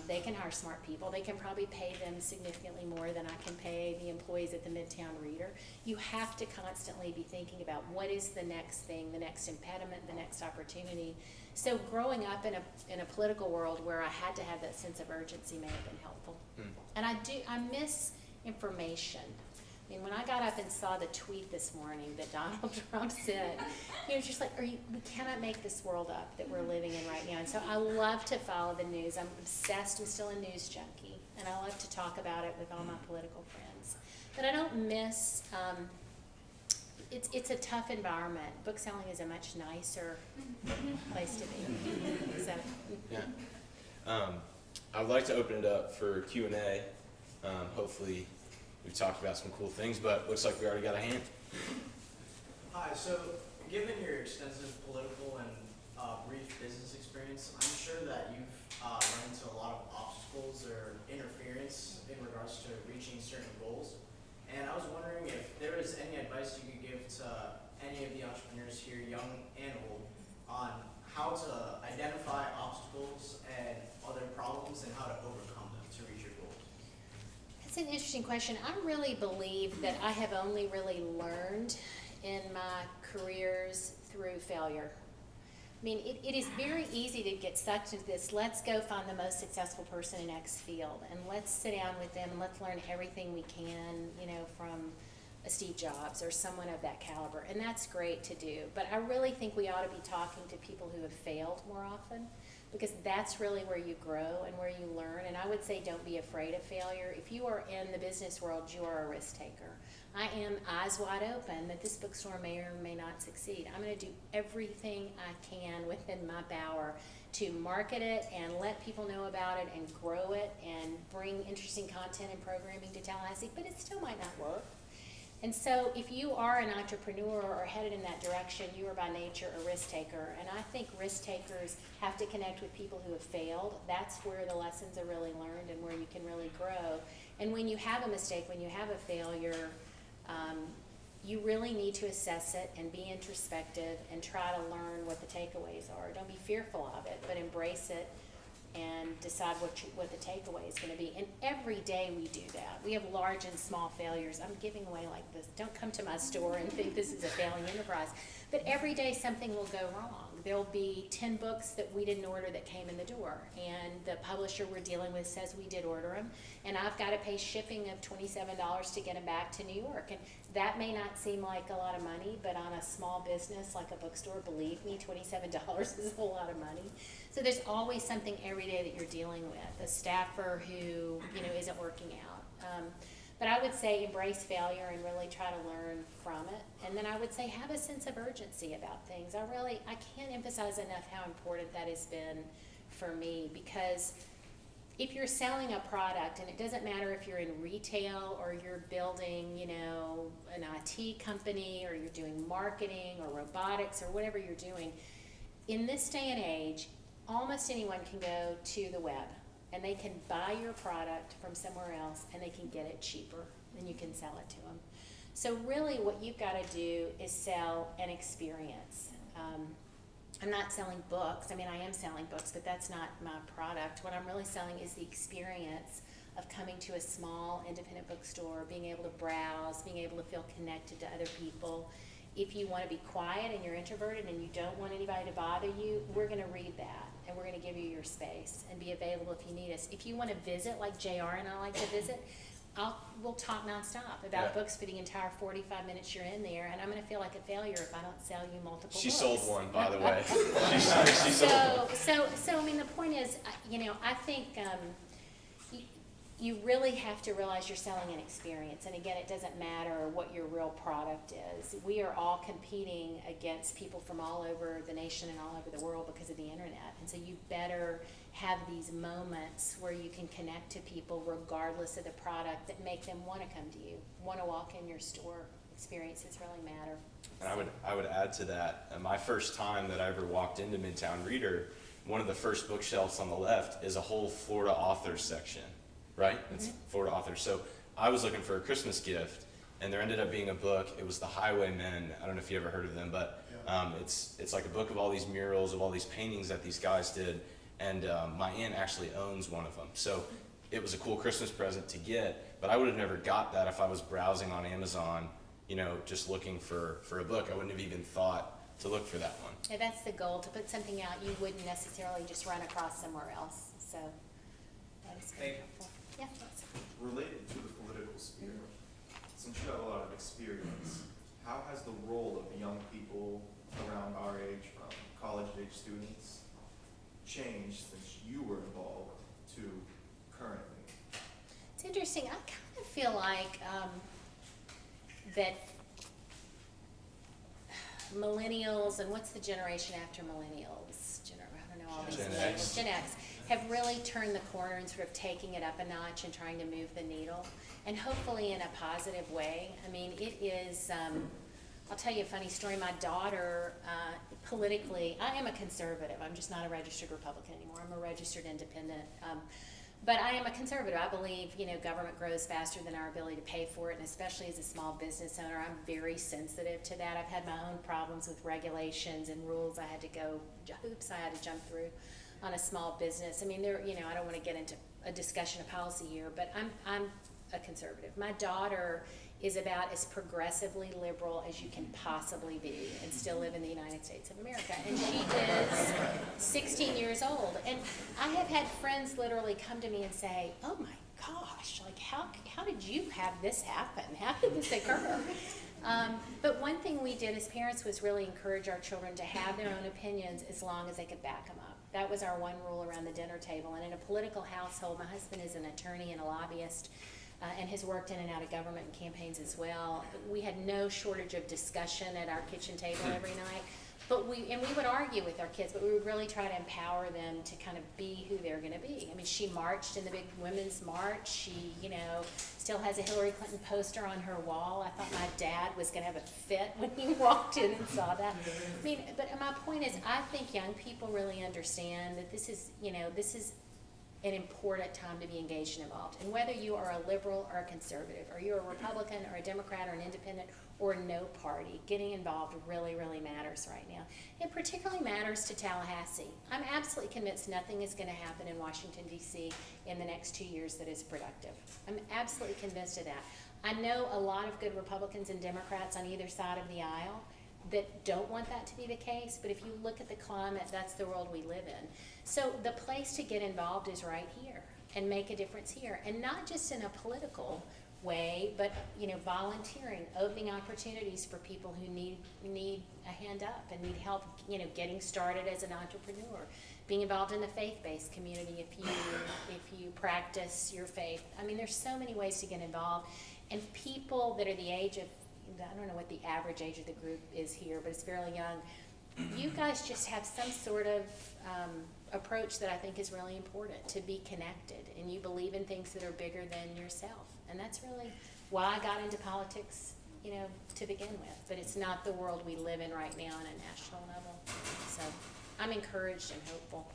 They can hire smart people. They can probably pay them significantly more than I can pay the employees at the Midtown Reader. You have to constantly be thinking about what is the next thing, the next impediment, the next opportunity. So growing up in a political world where I had to have that sense of urgency may have been helpful. And I miss information. I mean, when I got up and saw the tweet this morning that Donald Trump said, he was just like, we cannot make this world up that we're living in right now. And so I love to follow the news. I'm obsessed. I'm still a news junkie, and I love to talk about it with all my political friends. But I don't miss it's a tough environment. Bookselling is a much nicer place to be. So, Yeah. I would like to open it up for Q&A. Hopefully, we've talked about some cool things, but looks like we already got a hand. Hi, so given your extensive political and brief business experience, I'm sure that you've run into a lot of obstacles or interference in regards to reaching certain goals. And I was wondering if there is any advice you could give to any of the entrepreneurs here, young and old, on how to identify obstacles and other problems and how to overcome them to reach your goals. that's an interesting question. I really believe that I have only really learned in my careers through failure. I mean, it is very easy to get sucked into this, let's go find the most successful person in X field, and let's sit down with them, and let's learn everything we can, from a Steve Jobs or someone of that caliber, and that's great to do. But I really think we ought to be talking to people who have failed more often, because that's really where you grow and where you learn. And I would say don't be afraid of failure. If you are in the business world, you are a risk taker. I am eyes wide open that this bookstore may or may not succeed. I'm going to do everything I can within my power to market it and let people know about it and grow it and bring interesting content and programming to Tallahassee, but it still might not work. And so if you are an entrepreneur or headed in that direction, you are by nature a risk taker. And I think risk takers have to connect with people who have failed. That's where the lessons are really learned and where you can really grow. And when you have a mistake, when you have a failure, you really need to assess it and be introspective and try to learn what the takeaways are. Don't be fearful of it, but embrace it and decide what the takeaway is going to be. And every day we do that. We have large and small failures. I'm giving away like this. Don't come to my store and think this is a failing enterprise. But every day something will go wrong. There'll be 10 books that we didn't order that came in the door. And the publisher we're dealing with says we did order them. And I've got to pay shipping of $27 to get them back to New York. And that may not seem like a lot of money, but on a small business like a bookstore, believe me, $27 is a lot of money. So there's always something every day that you're dealing with. A staffer who, isn't working out. But I would say embrace failure and really try to learn from it. And then I would say have a sense of urgency about things. I can't emphasize enough how important that has been for me, because if you're selling a product, and it doesn't matter if you're in retail or you're building, an IT company, or you're doing marketing or robotics or whatever you're doing, in this day and age, almost anyone can go to the web and they can buy your product from somewhere else and they can get it cheaper and you can sell it to them. So really what you've got to do is sell an experience. I'm not selling books. I mean, I am selling books, but that's not my product. What I'm really selling is the experience of coming to a small independent bookstore, being able to browse, being able to feel connected to other people. If you want to be quiet and you're introverted and you don't want anybody to bother you, we're going to read that and we're going to give you your space and be available if you need us. If you want to visit like JR and I like to visit, we'll talk nonstop about books for the entire 45 minutes you're in there, and I'm going to feel like a failure if I don't sell you multiple books. She sold one, by the way. she sold one. So I mean, the point is, I think you really have to realize you're selling an experience. And again, it doesn't matter what your real product is. We are all competing against people from all over the nation and all over the world because of the internet. And so you better have these moments where you can connect to people regardless of the product that make them want to come to you, want to walk in your store. Experiences really matter. And I would add to that, my first time that I ever walked into Midtown Reader, one of the first bookshelves on the left is a whole Florida authors section, right? It's Florida authors. So I was looking for a Christmas gift, and there ended up being a book. It was The Highwaymen. I don't know if you ever heard of them, but it's like a book of all these murals, of all these paintings that these guys did. And my aunt actually owns one of them. So it was a cool Christmas present to get, but I would have never got that if I was browsing on Amazon, just looking for a book. I wouldn't have even thought to look for that one. Yeah, that's the goal, to put something out you wouldn't necessarily just run across somewhere else. So that is very helpful. Yeah. Related to the political sphere, since you have a lot of experience, how has the role of young people around our age, from college-age students, changed since you were involved to currently? It's interesting. I kind of feel like that millennials, and what's the generation after millennials? I don't know all these Gen labels. X. Gen X have really turned the corner and sort of taking it up a notch and trying to move the needle, and hopefully in a positive way. I mean, it is, I'll tell you a funny story. My daughter, politically, I am a conservative. I'm just not a registered Republican anymore. I'm a registered independent. But I am a conservative. I believe, government grows faster than our ability to pay for it, and especially as a small business owner, I'm very sensitive to that. I've had my own problems with regulations and rules I had to hoops I had to jump through on a small business. I mean, I don't want to get into a discussion of policy here, but I'm a conservative. My daughter is about as progressively liberal as you can possibly be and still live in the United States of America. And she is 16 years old. And I have had friends literally come to me and say, oh my gosh, like how did you have this happen? How did this occur? But one thing we did as parents was really encourage our children to have their own opinions as long as they could back them up. That was our one rule around the dinner table. And in a political household, my husband is an attorney and a lobbyist, and has worked in and out of government and campaigns as well. We had no shortage of discussion at our kitchen table every night. But we would argue with our kids, but we would really try to empower them to kind of be who they're going to be. I mean, she marched in the big women's march. She, still has a Hillary Clinton poster on her wall. I thought my dad was going to have a fit when he walked in and saw that. I mean, but my point is, I think young people really understand that this is an important time to be engaged and involved. And whether you are a liberal or a conservative, or you're a Republican or a Democrat or an independent or no party, getting involved really, really matters right now. It particularly matters to Tallahassee. I'm absolutely convinced nothing is going to happen in Washington, D.C. in the next 2 years that is productive. I'm absolutely convinced of that. I know a lot of good Republicans and Democrats on either side of the aisle that don't want that to be the case, but if you look at the climate, that's the world we live in. So the place to get involved is right here and make a difference here, and not just in a political way, but volunteering, opening opportunities for people who need a hand up and need help, getting started as an entrepreneur, being involved in the faith-based community if you practice your faith. I mean, there's so many ways to get involved, and people that are the age of, I don't know what the average age of the group is here, but it's fairly young. You guys just have some sort of approach that I think is really important, to be connected, and you believe in things that are bigger than yourself. And that's really why I got into politics, to begin with. But it's not the world we live in right now on a national level. So I'm encouraged and hopeful.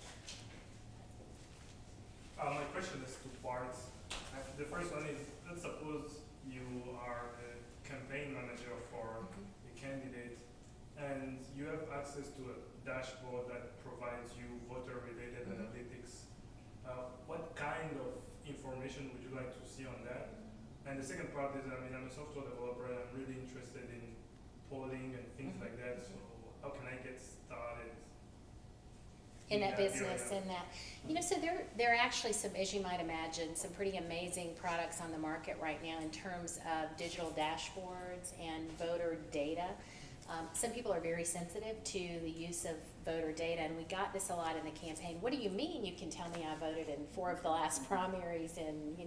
My question is two parts. The first one is, let's suppose you are a campaign manager for a candidate, and you have access to a dashboard that provides you voter-related analytics. What kind of information would you like to see on that? And the second part is, I'm a software developer, and I'm really interested in polling and things like that, so how can I get started In that business, area? in that, so there are actually some, as you might imagine, some pretty amazing products on the market right now in terms of digital dashboards and voter data. Some people are very sensitive to the use of voter data, and we got this a lot in the campaign. What do you mean you can tell me I voted in 4 of the last primaries in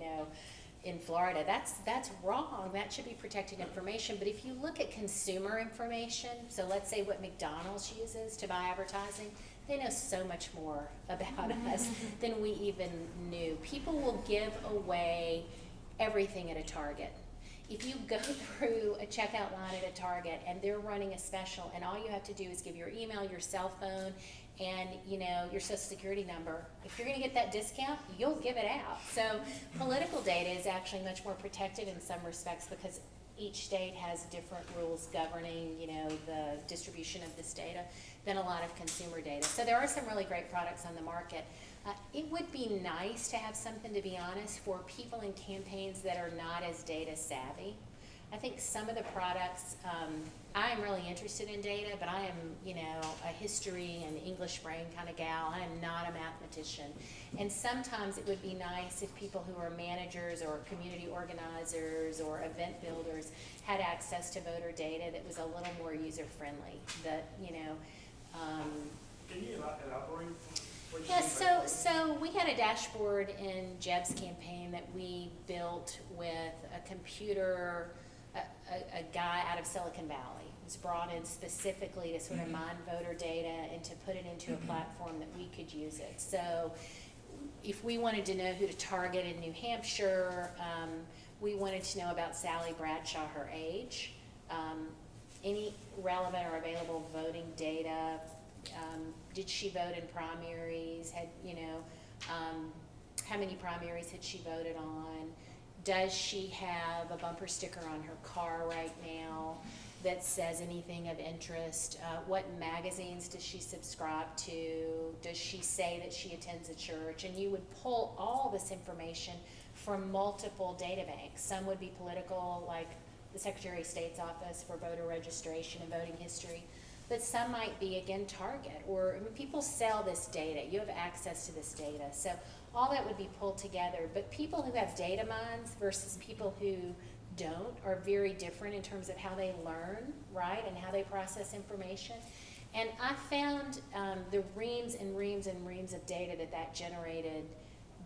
Florida? That's wrong. That should be protected information. But if you look at consumer information, so let's say what McDonald's uses to buy advertising, they know so much more about us than we even knew. People will give away everything at a Target. If you go through a checkout line at a Target and they're running a special, and all you have to do is give your email, your cell phone, and your social security number, if you're going to get that discount, you'll give it out. So political data is actually much more protected in some respects, because each state has different rules governing the distribution of this data than a lot of consumer data. So there are some really great products on the market. It would be nice to have something, to be honest, for people in campaigns that are not as data savvy. I think some of the products, I am really interested in data, but I am, a history and English brain kind of gal. I am not a mathematician. And sometimes it would be nice if people who are managers or community organizers or event builders had access to voter data that was a little more user-friendly, that, Can you elaborate? What you Yeah, mean by so we had a dashboard in Jeb's campaign that we built with a a guy out of Silicon Valley who's brought in specifically to sort of mine voter data and to put it into a platform that we could use it. So if we wanted to know who to target in New Hampshire, we wanted to know about Sally Bradshaw, her age, any relevant or available voting data. Did she vote in primaries? How many primaries had she voted on? Does she have a bumper sticker on her car right now that says anything of interest? What magazines does she subscribe to? Does she say that she attends a church? And you would pull all this information from multiple data banks. Some would be political, like the Secretary of State's office for voter registration and voting history. But some might be, again, Target, or I mean, people sell this data. You have access to this data. So all that would be pulled together. But people who have data mines versus people who don't are very different in terms of how they learn, right, and how they process information. And I found the reams and reams and reams of data that generated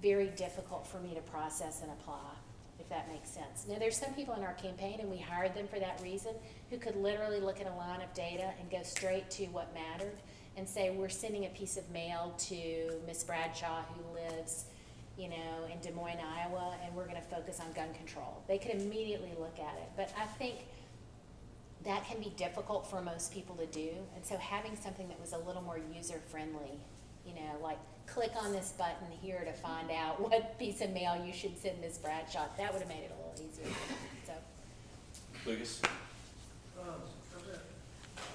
very difficult for me to process and apply, if that makes sense. Now, there's some people in our campaign, and we hired them for that reason, who could literally look at a line of data and go straight to what mattered and say, we're sending a piece of mail to Miss Bradshaw who lives, in Des Moines, Iowa, and we're gonna focus on gun control. They could immediately look at it. But I think that can be difficult for most people to do. And so having something that was a little more user-friendly, like click on this button here to find out what piece of mail you should send Ms. Bradshaw, that would have made it a little easier. So, Lucas? I'm gonna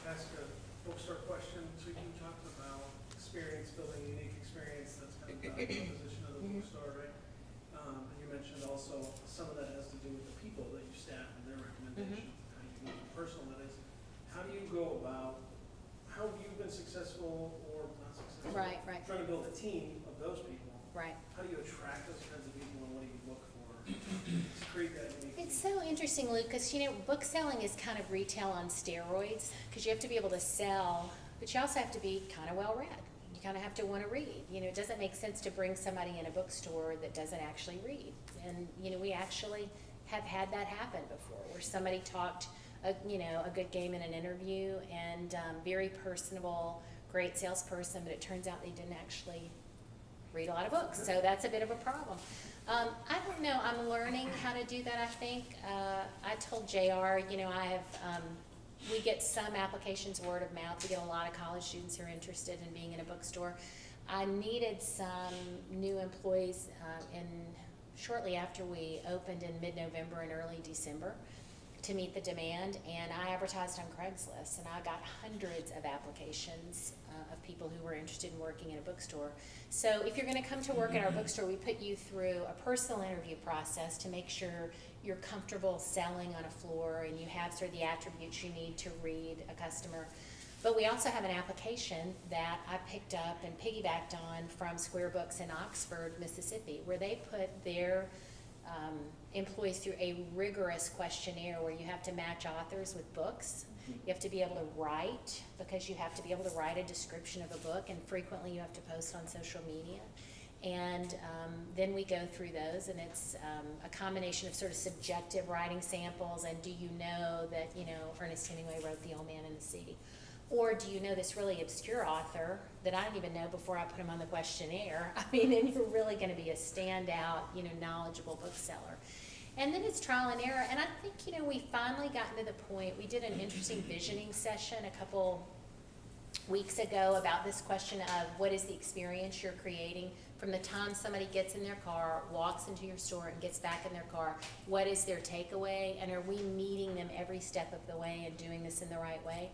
ask a bookstore question. So you talked about experience, building a unique experience. That's kind of the position of the bookstore, right? And you mentioned also some of that has to do with the people that you staff and their recommendations, how you use personal that is. How do you go about, how have you been successful or not successful? Right. Trying to build a team of those people. right. How do you attract those kinds of people and what do you look for to create that unique? It's so interesting, Luke, because book selling is kind of retail on steroids, because you have to be able to sell, but you also have to be kind of well read. You kind of have to want to read. It doesn't make sense to bring somebody in a bookstore that doesn't actually read. And we actually have had that happen before, where somebody talked a good game in an interview, and very personable, great salesperson, but it turns out they didn't actually read a lot of books. So that's a bit of a problem. I don't know, I'm learning how to do that, I think. I told JR, we get some applications word of mouth. We get a lot of college students who are interested in being in a bookstore. I needed some new employees shortly after we opened in mid-November and early December to meet the demand, and I advertised on Craigslist, and I got hundreds of applications of people who were interested in working in a bookstore. So if you're going to come to work at our bookstore, we put you through a personal interview process to make sure you're comfortable selling on a floor and you have sort of the attributes you need to read a customer. But we also have an application that I picked up and piggybacked on from Square Books in Oxford, Mississippi, where they put their employees through a rigorous questionnaire where you have to match authors with books. You have to be able to write, because you have to be able to write a description of a book, and frequently you have to post on social media. And then we go through those, and it's a combination of sort of subjective writing samples, and do you know that, Ernest Hemingway wrote The Old Man and the Sea? Or do you know this really obscure author that I didn't even know before I put him on the questionnaire? And you're really going to be a standout, knowledgeable bookseller. And then it's trial and error. And I think, we finally gotten to the point, we did an interesting visioning session a couple weeks ago about this question of what is the experience you're creating from the time somebody gets in their car, walks into your store, and gets back in their car. What is their takeaway? And are we meeting them every step of the way and doing this in the right way?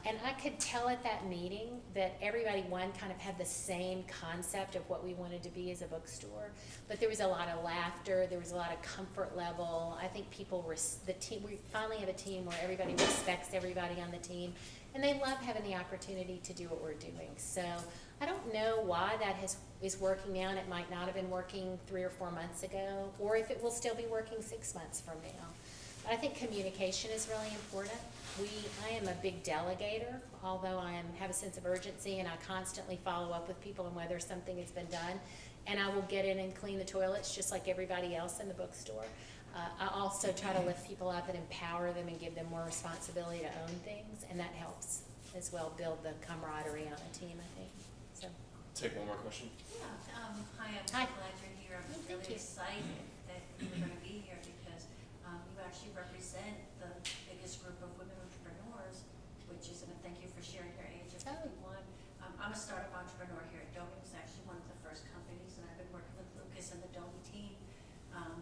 And I could tell at that meeting that everybody, kind of had the same concept of what we wanted to be as a bookstore, but there was a lot of laughter, there was a lot of comfort level. I think we finally have a team where everybody respects everybody on the team, and they love having the opportunity to do what we're doing. So I don't know why that is working now, and it might not have been working 3 or 4 months ago, or if it will still be working 6 months from now. But I think communication is really important. I am a big delegator, although I have a sense of urgency, and I constantly follow up with people on whether something has been done, and I will get in and clean the toilets just like everybody else in the bookstore. I also try to lift people up and empower them and give them more responsibility to own things, and that helps as well build the camaraderie on a team, I think. So, Take one more question. Yeah, hi, I'm Hi. so glad you're here. I'm Oh, thank really you. excited that you're gonna be here because, you actually represent the biggest group of women entrepreneurs, which is, and thank you for sharing your age of Oh. 51. I'm a startup entrepreneur here at Domi. It's actually one of the first companies, and I've been working with Lucas and the Domi team,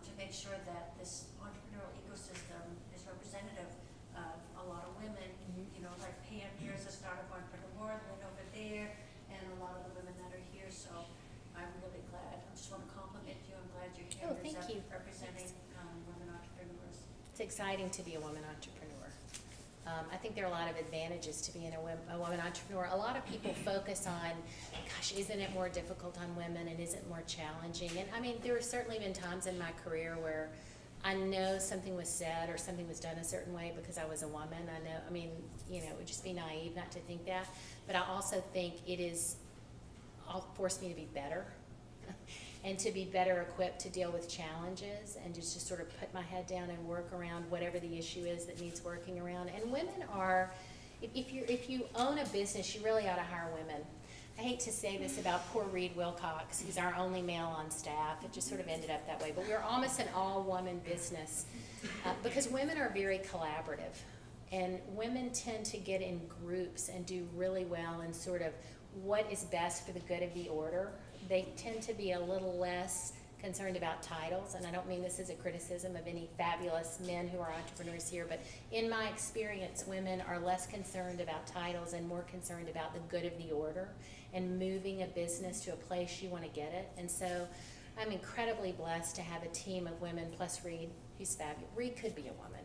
to make sure that this entrepreneurial ecosystem is representative of a lot of women. Mhm. You know, like Pam here is a startup entrepreneur, Lynn over there, and a lot of the women that are here, so I'm really glad. I just want to compliment you. I'm glad you're here. Oh, thank you. Representing women entrepreneurs. it's exciting to be a woman entrepreneur. I think there are a lot of advantages to being a woman entrepreneur. A lot of people focus on, gosh, isn't it more difficult on women and isn't it more challenging? And I mean, there have certainly been times in my career where I know something was said or something was done a certain way because I was a woman. I mean, it would just be naive not to think that. But I also think all forced me to be better and to be better equipped to deal with challenges and just sort of put my head down and work around whatever the issue is that needs working around. And women are, if you own a business, you really ought to hire women. I hate to say this about poor Reed Wilcox, who's our only male on staff. It just sort of ended up that way. But we're almost an all-woman business because women are very collaborative. And women tend to get in groups and do really well in sort of what is best for the good of the order. They tend to be a little less concerned about titles, and I don't mean this as a criticism of any fabulous men who are entrepreneurs here, but in my experience, women are less concerned about titles and more concerned about the good of the order and moving a business to a place you want to get it. And so I'm incredibly blessed to have a team of women, plus Reed, who's fabulous. Reed could be a woman.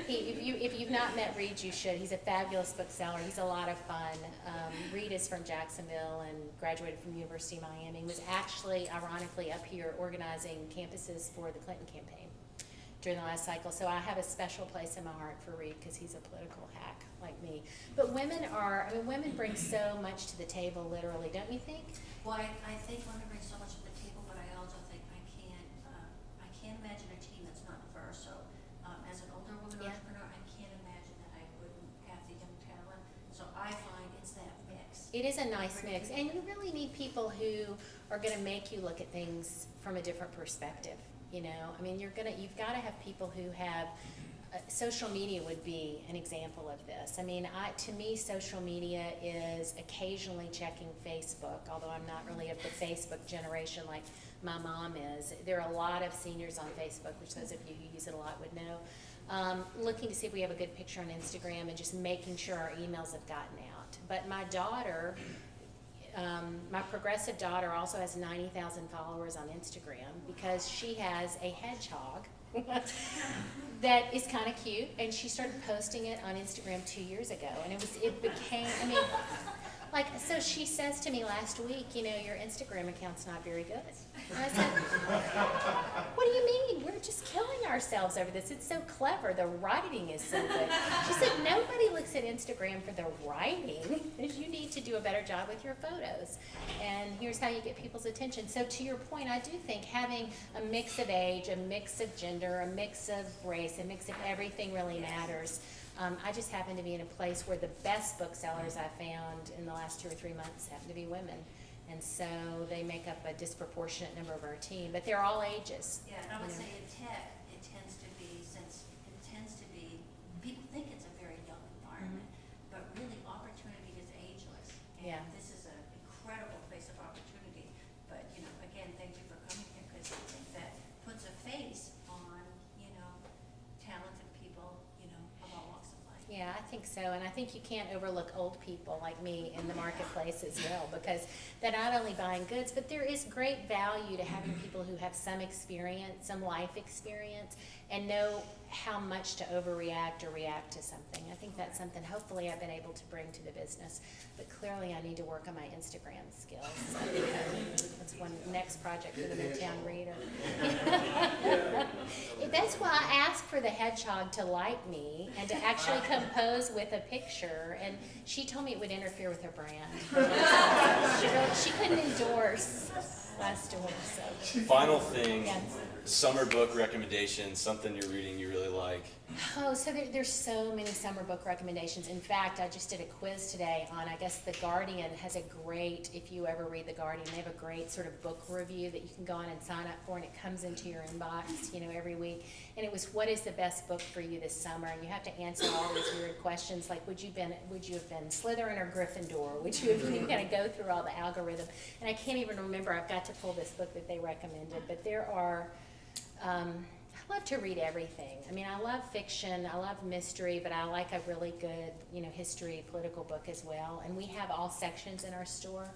If you've not met Reed, you should. He's a fabulous bookseller. He's a lot of fun. Reed is from Jacksonville and graduated from the University of Miami. He was actually, ironically, up here organizing campuses for the Clinton campaign during the last cycle. So I have a special place in my heart for Reed because he's a political hack like me. But women bring so much to the table, literally, don't you think? Well, I think women bring so much to the table, but I also think I can't imagine a team that's not diverse. So as an older woman Yeah. entrepreneur, I can't imagine that I wouldn't have the young talent. So I find it's that mix. It is a nice mix, and you really need people who are going to make you look at things from a different perspective. I mean, you've got to have people who have. Social media would be an example of this. I mean, to me, social media is occasionally checking Facebook, although I'm not really of the Facebook generation like my mom is. There are a lot of seniors on Facebook, which those of you who use it a lot would know. Looking to see if we have a good picture on Instagram and just making sure our emails have gotten out. But my daughter, my progressive daughter also has 90,000 followers on Instagram because she has a hedgehog that is kind of cute, and she started posting it on Instagram 2 years ago, and it became, so she says to me last week, your Instagram account's not very good. And I said, what do you mean? We're just killing ourselves over this. It's so clever. The writing is so good. She said, nobody looks at Instagram for the writing. You need to do a better job with your photos. And here's how you get people's attention. So to your point, I do think having a mix of age, a mix of gender, a mix of race, a mix of everything really matters. I just happen to be in a place where the best booksellers I've found in the last 2 or 3 months happen to be women. And so they make up a disproportionate number of our team, but they're all ages. Yeah, and I would say in tech, it tends to be, people think it's a very young environment, but really opportunity is ageless. Yeah. And this is an incredible place of opportunity. But, again, thank you for coming here because I think that puts a face on, talented people, of all walks of life. Yeah, I think so, and I think you can't overlook old people like me in the marketplace as well, because they're not only buying goods, but there is great value to having people who have some experience, some life experience, and know how much to overreact or react to something. I think that's something hopefully I've been able to bring to the business, but clearly I need to work on my Instagram skills. That's one next project for the Midtown Reader. That's why I asked for the hedgehog to like me and to actually compose with a picture, and she told me it would interfere with her brand. She couldn't endorse last door, so. Final thing, Yes. summer book recommendations, something you're reading you really like. Oh, so there's so many summer book recommendations. In fact, I just did a quiz today on, I guess, The Guardian has a great, if you ever read The Guardian, they have a great sort of book review that you can go on and sign up for, and it comes into your inbox, every week. And it was, what is the best book for you this summer? And you have to answer all these weird questions, like, would you have been Slytherin or Gryffindor? Would you have, you kind of go through all the algorithm. And I can't even remember, I've got to pull this book that they recommended, but there are, I love to read everything. I mean, I love fiction, I love mystery, but I like a really good, history, political book as well. And we have all sections in our store.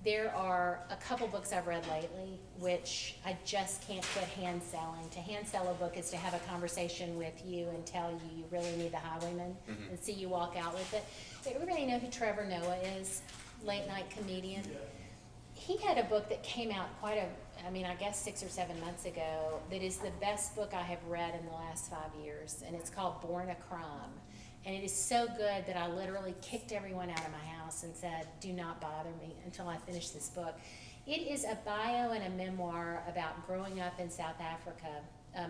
There are a couple books I've read lately, which I just can't put hand selling. To hand sell a book is to have a conversation with you and tell you you really need the Highwayman and see you walk out with it. But everybody know who Trevor Noah is, late night comedian. He had a book that came out I guess 6 or 7 months ago, that is the best book I have read in the last 5 years, and it's called Born a Crime. And it is so good that I literally kicked everyone out of my house and said, do not bother me until I finish this book. It is a bio and a memoir about growing up in South Africa.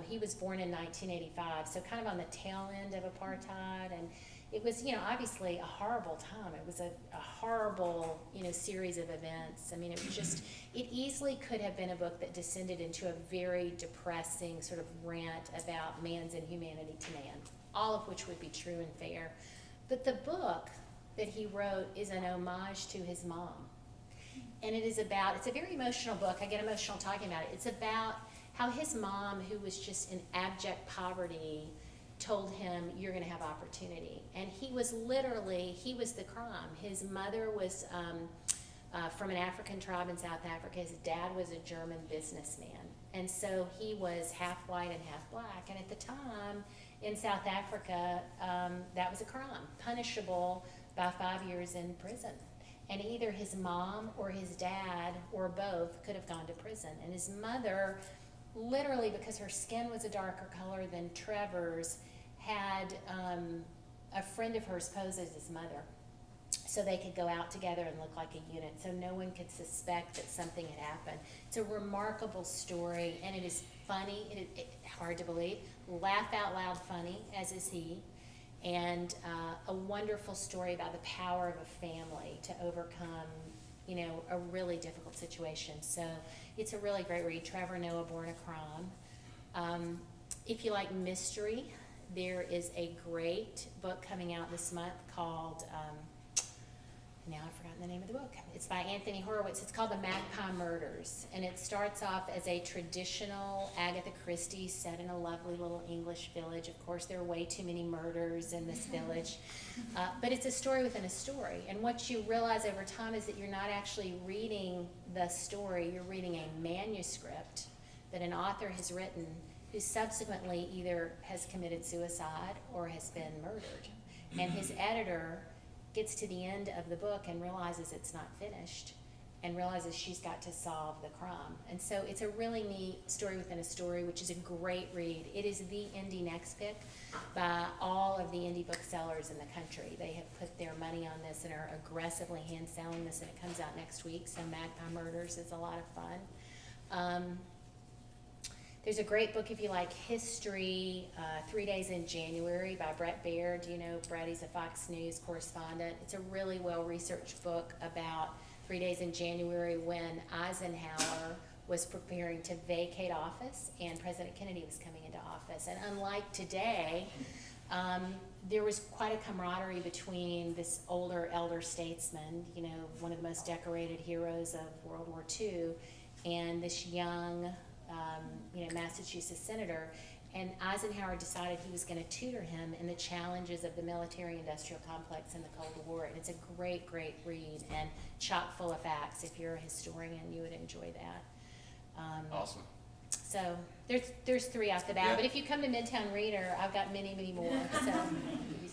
He was born in 1985, so kind of on the tail end of apartheid, and it was, obviously a horrible time. It was a horrible, series of events. I mean, it was just, it easily could have been a book that descended into a very depressing sort of rant about man's inhumanity to man, all of which would be true and fair. But the book that he wrote is an homage to his mom. And it's a very emotional book. I get emotional talking about it. It's about how his mom, who was just in abject poverty, told him, you're going to have opportunity. And he was the crime. His mother was from an African tribe in South Africa. His dad was a German businessman. And so he was half white and half black. And at the time in South Africa, that was a crime, punishable by 5 years in prison. And either his mom or his dad or both could have gone to prison. And his mother, literally because her skin was a darker color than Trevor's, had a friend of hers pose as his mother so they could go out together and look like a unit, so no one could suspect that something had happened. It's a remarkable story, and it is funny, hard to believe, laugh out loud funny, as is he, and a wonderful story about the power of a family to overcome a really difficult situation. So it's a really great read. Trevor Noah, Born a Crime. If you like mystery, there is a great book coming out this month called, now I've forgotten the name of the book. It's by Anthony Horowitz. It's called The Magpie Murders. And it starts off as a traditional Agatha Christie set in a lovely little English village. Of course, there are way too many murders in this village. But it's a story within a story. And what you realize over time is that you're not actually reading the story. You're reading a manuscript that an author has written who subsequently either has committed suicide or has been murdered. And his editor gets to the end of the book and realizes it's not finished and realizes she's got to solve the crime. And so it's a really neat story within a story, which is a great read. It is the indie next pick by all of the indie booksellers in the country. They have put their money on this and are aggressively hand selling this, and it comes out next week. So Magpie Murders is a lot of fun. There's a great book if you like history, 3 Days in January by Brett Baird. You know, Brett, he's a Fox News correspondent. It's a really well-researched book about 3 Days in January when Eisenhower was preparing to vacate office and President Kennedy was coming into office. And unlike today, there was quite a camaraderie between this elder statesman, you know, one of the most decorated heroes of World War II, and this young Massachusetts senator, and Eisenhower decided he was going to tutor him in the challenges of the military-industrial complex in the Cold War. And it's a great, great read and chock full of facts. If you're a historian, you would enjoy that. Awesome. So there's 3 off the bat, Yeah. but if you come to Midtown Reader, I've got many, many more. So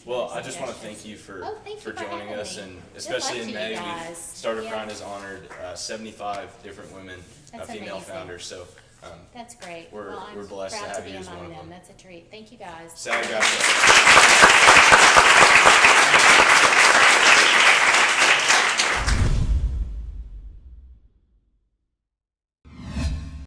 Well, I just want to thank you for thank you for joining having us, me. and Good especially luck in to you May, guys. Startup Yeah. Grind has honored 75 different women, That's female amazing. founders. So that's great. We're Well, I'm blessed to proud have be you as among one of them. them. That's a treat. Thank you, guys. Sally, gotcha.